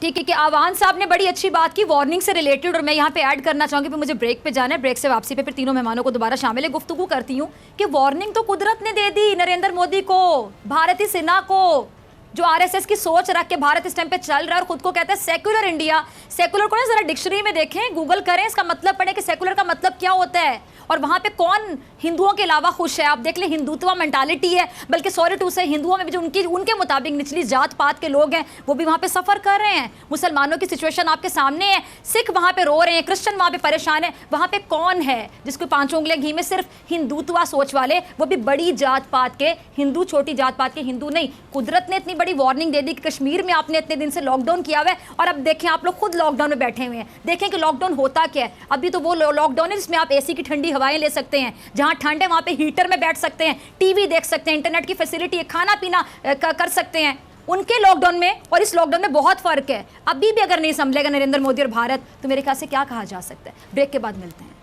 ठीक है कि आवान साहब ने बड़ी अच्छी बात की वार्निंग से रिलेटेड। और मैं यहाँ पे ऐड करना चाहूंगी, फिर मुझे ब्रेक पे जाना है, ब्रेक से वापसी पे फिर तीनों मेहमानों को दोबारा शामिल गुफ्तगू करती हूँ कि वार्निंग तो कुदरत ने दे दी नरेंद्र मोदी को, भारतीय सेना को, जो आरएसएस की सोच रख के भारत इस टाइम पे चल रहा है और खुद को कहता है सेक्युलर इंडिया। सेक्युलर को ना जरा डिक्शनरी में देखें, गूगल करें, इसका मतलब पढ़ें कि सेक्युलर का मतलब क्या होता है और वहां पे कौन हिंदुओं के अलावा खुश है। आप देख लें, हिंदुत्व मेंटालिटी है, बल्कि सॉरी टू से हिंदुओं में भी जो उनके मुताबिक निचली जात पात के लोग हैं वो भी वहां पे सफर कर रहे हैं। मुसलमानों की सिचुएशन आपके सामने है, सिख वहां पे रो रहे हैं, क्रिश्चियन वहां पे परेशान है। वहां पे कौन है जिसको 5 उंगलियां घी में, सिर्फ हिंदुत्व सोच वाले, वो भी बड़ी जात पात के हिंदू, छोटी जात पात के हिंदू नहीं। कुदरत ने इतनी बड़ी वार्निंग दे दी कि कश्मीर में आपने इतने दिन से लॉकडाउन किया हुआ है और अब देखें आप लोग खुद लॉकडाउन में बैठे हुए हैं। देखें कि लॉकडाउन होता क्या है। अभी तो वो लॉकडाउन है जिसमें आप एसी की ठंडी हवाएं ले सकते हैं, जहां ठंड है वहां पे हीटर में बैठ सकते हैं, टीवी देख सकते हैं, इंटरनेट की फैसिलिटी है, खाना पीना कर सकते हैं। उनके लॉकडाउन में और इस लॉकडाउन में बहुत फर्क है। अभी भी अगर नहीं संभलेगा नरेंद्र मोदी और भारत तो मेरे ख्याल से क्या कहा जा सकता है। ब्रेक के बाद मिलते हैं।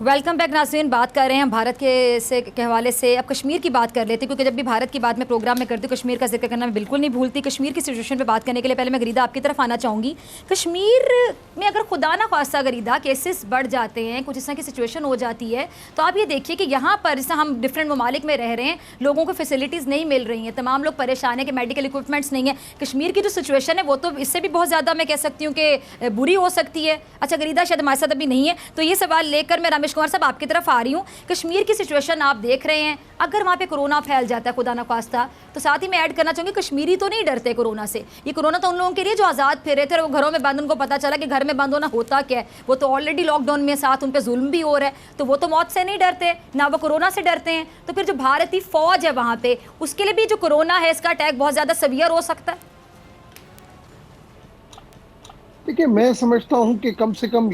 वेलकम बैक नाज़रीन। बात कर रहे हैं हम भारत के हवाले से। अब कश्मीर की बात कर लेते हैं, क्योंकि जब भी भारत की बात मैं प्रोग्राम में करती हूँ कश्मीर का जिक्र करना मैं बिल्कुल नहीं भूलती। कश्मीर की सिचुएशन पे बात करने के लिए पहले मैं गरीदा आपकी तरफ आना चाहूँगी। कश्मीर में अगर खुदा ना खास्ता गरीदा केसेस बढ़ जाते हैं, कुछ इस तरह की सिचुएशन हो जाती है, तो आप ये देखिए कि यहाँ पर जैसे हम डिफरेंट ममालिक में रह रहे हैं, लोगों को फैसिलिटीज़ नहीं मिल रही हैं, तमाम लोग परेशान है कि मेडिकल इक्विपमेंट्स नहीं है। कश्मीर की जो सिचुएशन है वो तो इससे भी बहुत ज़्यादा मैं कह सकती हूँ कि बुरी हो सकती है। अच्छा, गरीदा शायद हमारे साथ अभी नहीं है, तो ये सवाल लेकर मैं रमेश कुमार साहब आपकी तरफ आ रही हूँ। कश्मीर की सिचुएशन आप देख रहे हैं, अगर वहाँ पे कोरोना फैल जाता है खुदा न खास्ता, तो साथ ही मैं ऐड करना चाहूँगी कश्मीरी तो नहीं डरते कोरोना से। ये कोरोना तो उन लोगों के लिए जो आज़ाद फिर रहे थे और वो घरों में बंद, उनको पता चला कि घर में बंद होना होता क्या है। वो तो ऑलरेडी लॉकडाउन में, साथ उन पर जुल्म भी हो रहा है, तो वो तो मौत से नहीं डरते, ना वो कोरोना से डरते हैं। तो फिर जो भारतीय फौज है वहाँ पे, उसके लिए भी जो कोरोना है इसका अटैक बहुत ज़्यादा सीवियर हो सकता है। देखिए, मैं समझता हूं कि कम से कम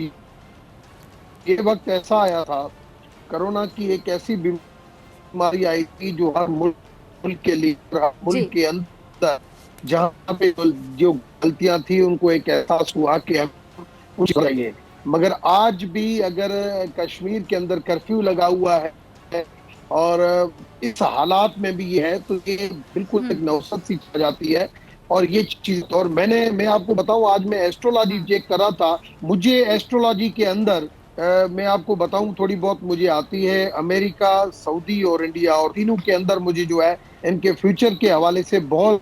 ये वक्त ऐसा आया था, कोरोना की एक ऐसी बीमारी आई थी जो हर मुल्क के लिए, हर मुल्क के अंदर जहां पे जो गलतियां थी उनको एक एहसास हुआ कि हम कुछ करेंगे। मगर आज भी अगर कश्मीर के अंदर कर्फ्यू लगा हुआ है और इस हालात में भी ये है, तो ये बिल्कुल एक नौसत सी आ जाती है। और ये चीज, और मैं आपको बताऊं, आज मैं एस्ट्रोलॉजी चेक कर रहा था, मुझे एस्ट्रोलॉजी के अंदर मैं आपको बताऊं थोड़ी बहुत मुझे आती है। अमेरिका, सऊदी और इंडिया, और तीनों के अंदर मुझे जो है इनके फ्यूचर के हवाले से बहुत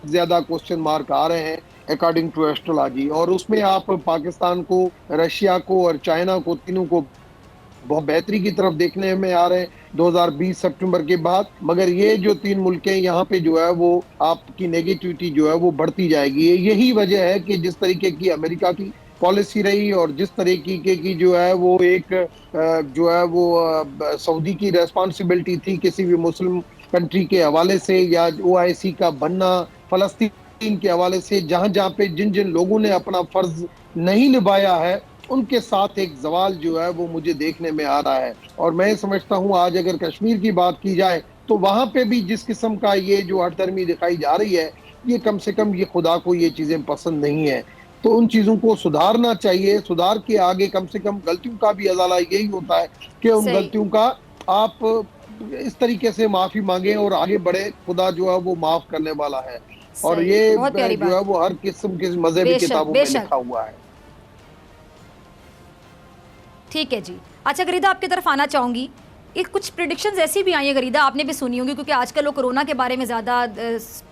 ज्यादा क्वेश्चन मार्क आ रहे हैं अकॉर्डिंग टू एस्ट्रोलॉजी। और उसमें आप पाकिस्तान को, रशिया को और चाइना को, तीनों को बहुत बेहतरी की तरफ देखने में आ रहे हैं 2020 सितंबर के बाद। मगर ये जो 3 मुल्क हैं, यहाँ पे जो है वो आपकी नेगेटिविटी जो है वो बढ़ती जाएगी। यही वजह है कि जिस तरीके की अमेरिका की पॉलिसी रही और जिस तरीके की जो है वो एक जो है वो सऊदी की रेस्पॉन्सिबिलिटी थी किसी भी मुस्लिम कंट्री के हवाले से, या OIC का बनना, फलस्तीन के हवाले से, जहां पे जिन लोगों ने अपना फर्ज नहीं निभाया है उनके साथ एक सवाल जो है वो मुझे देखने में आ रहा है। और मैं समझता हूं आज अगर कश्मीर की बात की जाए तो वहां पे भी जिस किस्म का ये जो हठधर्मी दिखाई जा रही है, ये कम से कम ये खुदा को ये चीजें पसंद नहीं है। तो उन चीजों को सुधारना चाहिए। सुधार के आगे कम से कम गलतियों का भी अजाला यही होता है कि उन गलतियों का आप इस तरीके से माफी मांगे और आगे बढ़े। खुदा जो है वो माफ करने वाला है। और ये जो है वो हर किस्म की मजहबी किताबों में लिखा हुआ है। ठीक है जी। अच्छा गरीदा, आपकी तरफ आना चाहूँगी। एक कुछ प्रिडिक्शंस ऐसी भी आई हैं गरीदा, आपने भी सुनी होंगी, क्योंकि आजकल लोग कोरोना के बारे में ज़्यादा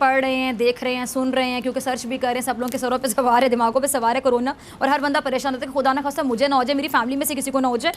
पढ़ रहे हैं, देख रहे हैं, सुन रहे हैं, क्योंकि सर्च भी कर रहे हैं। सब लोगों के सरों पे सवार है, दिमागों पे सवार है कोरोना, और हर बंदा परेशान होता है कि खुदा ना खास्ता मुझे ना हो जाए, मेरी फैमिली में से किसी को ना हो जाए।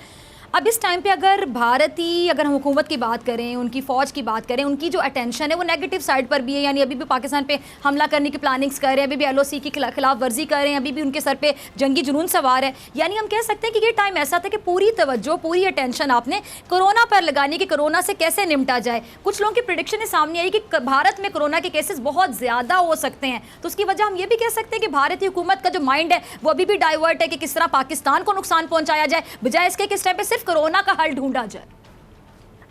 अब इस टाइम पे अगर भारतीय, अगर हम हुकूमत की बात करें, उनकी फ़ौज की बात करें, उनकी जो अटेंशन है वो नेगेटिव साइड पर भी है। यानी अभी भी पाकिस्तान पे हमला करने की प्लानिंग्स कर रहे हैं, अभी भी LOC की खिलाफ वर्जी कर रहे हैं, अभी भी उनके सर पे जंगी जुनून सवार है। यानी हम कह सकते हैं कि ये टाइम ऐसा था कि पूरी तवज्जो, पूरी अटेंशन आपने कोरोना पर लगानी कि कोरोना से कैसे निपटा जाए। कुछ लोगों की प्रेडिक्शन सामने आई कि भारत में कोरोना के केसेस बहुत ज़्यादा हो सकते हैं, तो उसकी वजह हम ये भी कह सकते हैं कि भारतीय हुकूमत का जो माइंड है वो अभी भी डाइवर्ट है कि किस तरह पाकिस्तान को नुकसान पहुंचाया जाए, बजाय इसके किस टाइम पे सिर्फ कोरोना का हल ढूंढा जाए।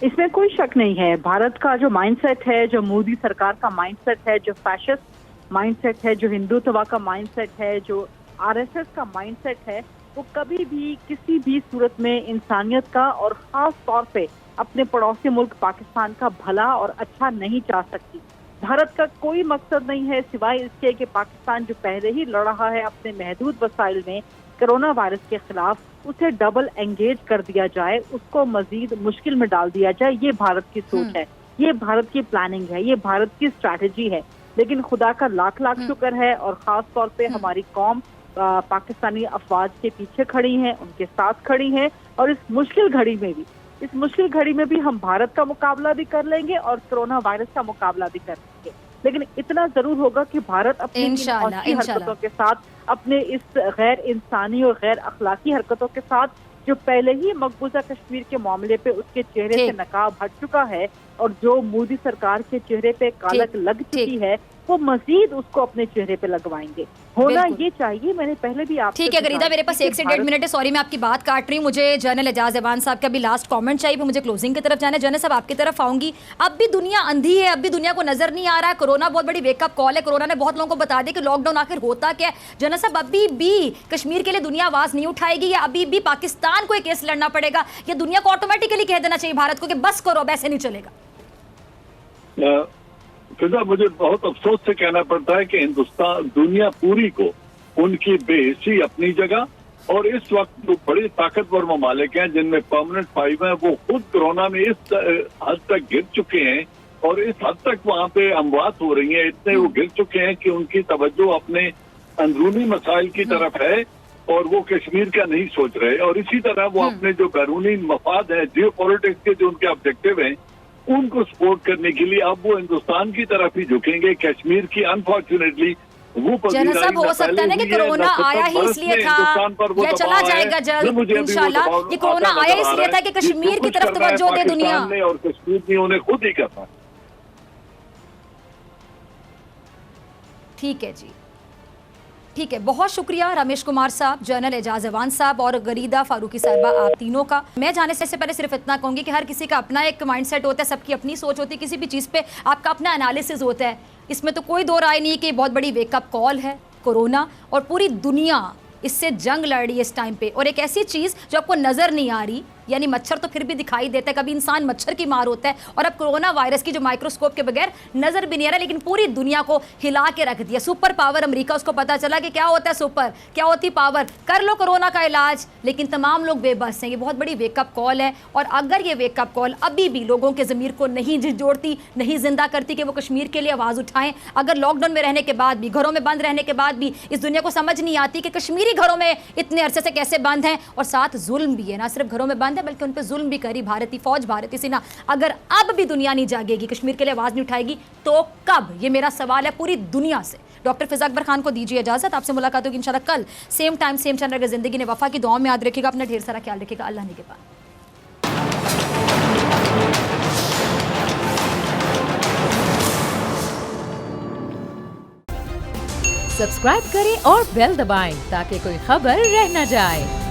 इसमें कोई शक नहीं है, भारत का जो माइंडसेट है, जो मोदी सरकार का माइंडसेट है, जो फैशिस्ट माइंडसेट है, जो हिंदुत्व का माइंडसेट है, जो RSS का माइंडसेट है, वो कभी भी किसी भी सूरत में इंसानियत का और खास तौर पे अपने पड़ोसी मुल्क पाकिस्तान का भला और अच्छा नहीं चाह सकती। भारत का कोई मकसद नहीं है सिवाय इसके कि पाकिस्तान जो पहले ही लड़ रहा है अपने महदूद वसाइल में कोरोना वायरस के खिलाफ, उसे डबल एंगेज कर दिया जाए, उसको मजीद मुश्किल में डाल दिया जाए। ये भारत की सोच है, ये भारत की प्लानिंग है, ये भारत की स्ट्रैटेजी है। लेकिन खुदा का लाख लाख शुक्र है, और खास तौर पे हमारी कौम पाकिस्तानी अफवाज के पीछे खड़ी है, उनके साथ खड़ी है। और इस मुश्किल घड़ी में भी हम भारत का मुकाबला भी कर लेंगे और कोरोना वायरस का मुकाबला भी कर लेंगे। लेकिन इतना जरूर होगा कि भारत अपनी हरकतों के साथ, अपने इस गैर इंसानी और गैर अखलाकी हरकतों के साथ, जो पहले ही मकबूजा कश्मीर के मामले पे उसके चेहरे से नकाब हट चुका है और जो मोदी सरकार के चेहरे पे कालक लग चुकी है, वो मजीद उसको अपने चेहरे पे लगवाएंगे। होना ये चाहिए। मैंने पहले भी आप ठीक है गरीदा, मेरे पास 1 से 1.5 मिनट है, सॉरी मैं आपकी बात काट रही हूँ। मुझे जनरल एजाज अहवान साहब का भी लास्ट कमेंट चाहिए, फिर मुझे क्लोजिंग की तरफ जाना है। जनरल साहब आपकी तरफ आऊंगी। अब भी दुनिया अंधी है, अब भी दुनिया को नजर नहीं आ रहा है। कोरोना बहुत बड़ी वेकअप कॉल है, कोरोना ने बहुत लोगों को बता दिया कि लॉकडाउन आखिर होता क्या है। जनरल साहब, अभी भी कश्मीर के लिए दुनिया आवाज नहीं उठाएगी, या अभी भी पाकिस्तान को एक केस लड़ना पड़ेगा, या दुनिया को ऑटोमेटिकली कह देना चाहिए भारत को कि बस करो, अब ऐसे नहीं चलेगा? फिजा, मुझे बहुत अफसोस से कहना पड़ता है कि हिंदुस्तान, दुनिया पूरी को उनकी बेहिसी अपनी जगह, और इस वक्त जो बड़े ताकतवर ममालिक हैं जिनमें परमानेंट 5 हैं, वो खुद कोरोना में इस हद तक गिर चुके हैं और इस हद तक वहाँ पे अमवात हो रही हैं, इतने वो गिर चुके हैं कि उनकी तवज्जो अपने अंदरूनी मसाइल की तरफ है और वो कश्मीर का नहीं सोच रहे, और इसी तरह वो अपने जो बैरूनी मफाद है, जियो पॉलिटिक्स के जो उनके ऑब्जेक्टिव हैं, उनको सपोर्ट करने के लिए अब वो हिंदुस्तान की तरफ ही झुकेंगे। कश्मीर की अनफॉर्चुनेटली वो जनरल साहब, हो सकता है ना कि कोरोना आया ही इसलिए था या चला जाएगा जल्द इंशाल्लाह, कि कोरोना आया इसलिए था कि कश्मीर की तरफ तवज्जो दे दुनिया, और कश्मीर ने उन्हें खुद ही करना। ठीक है जी, ठीक है, बहुत शुक्रिया रमेश कुमार साहब, जनरल एजाज अवान साहब और गरीदा फारूकी साहिबा, आप तीनों का। मैं जाने से पहले सिर्फ इतना कहूंगी कि हर किसी का अपना एक माइंडसेट होता है, सबकी अपनी सोच होती है, किसी भी चीज़ पे आपका अपना एनालिसिस होता है। इसमें तो कोई दो राय नहीं कि बहुत बड़ी वेकअप कॉल है कोरोना, और पूरी दुनिया इससे जंग लड़ रही है इस टाइम पे। और एक ऐसी चीज़ जो आपको नज़र नहीं आ रही, यानी मच्छर तो फिर भी दिखाई देता है, कभी इंसान मच्छर की मार होता है, और अब कोरोना वायरस की जो माइक्रोस्कोप के बगैर नजर भी नहीं आ रहा, लेकिन पूरी दुनिया को हिला के रख दिया। सुपर पावर अमेरिका, उसको पता चला कि क्या होता है सुपर, क्या होती पावर, कर लो कोरोना का इलाज, लेकिन तमाम लोग बेबस हैं। ये बहुत बड़ी वेकअप कॉल है, और अगर ये वेकअप कॉल अभी भी लोगों के ज़मीर को नहीं झिझोड़ती, नहीं जिंदा करती कि वो कश्मीर के लिए आवाज़ उठाएं, अगर लॉकडाउन में रहने के बाद भी, घरों में बंद रहने के बाद भी इस दुनिया को समझ नहीं आती कि कश्मीरी घरों में इतने अरसे से कैसे बंद हैं, और साथ जुल्म भी है, ना सिर्फ घरों में बंद है बल्कि उन पर जुल्म भी करी भारतीय फौज, भारतीय सेना। अगर अब भी दुनिया नहीं जागेगी, कश्मीर के लिए आवाज नहीं उठाएगी, तो कब? ये मेरा सवाल है पूरी दुनिया से। डॉक्टर फिजा अकबर खान को दीजिए इजाजत, आपसे मुलाकात होगी इंशाल्लाह कल सेम टाइम सेम चैनल पर। जिंदगी ने वफा की दुआ में याद रखिएगा, अपना ढेर सारा ख्याल रखिएगा, अल्लाह ने के पास। सब्सक्राइब करें और बेल दबाएं ताकि कोई खबर रह न जाए।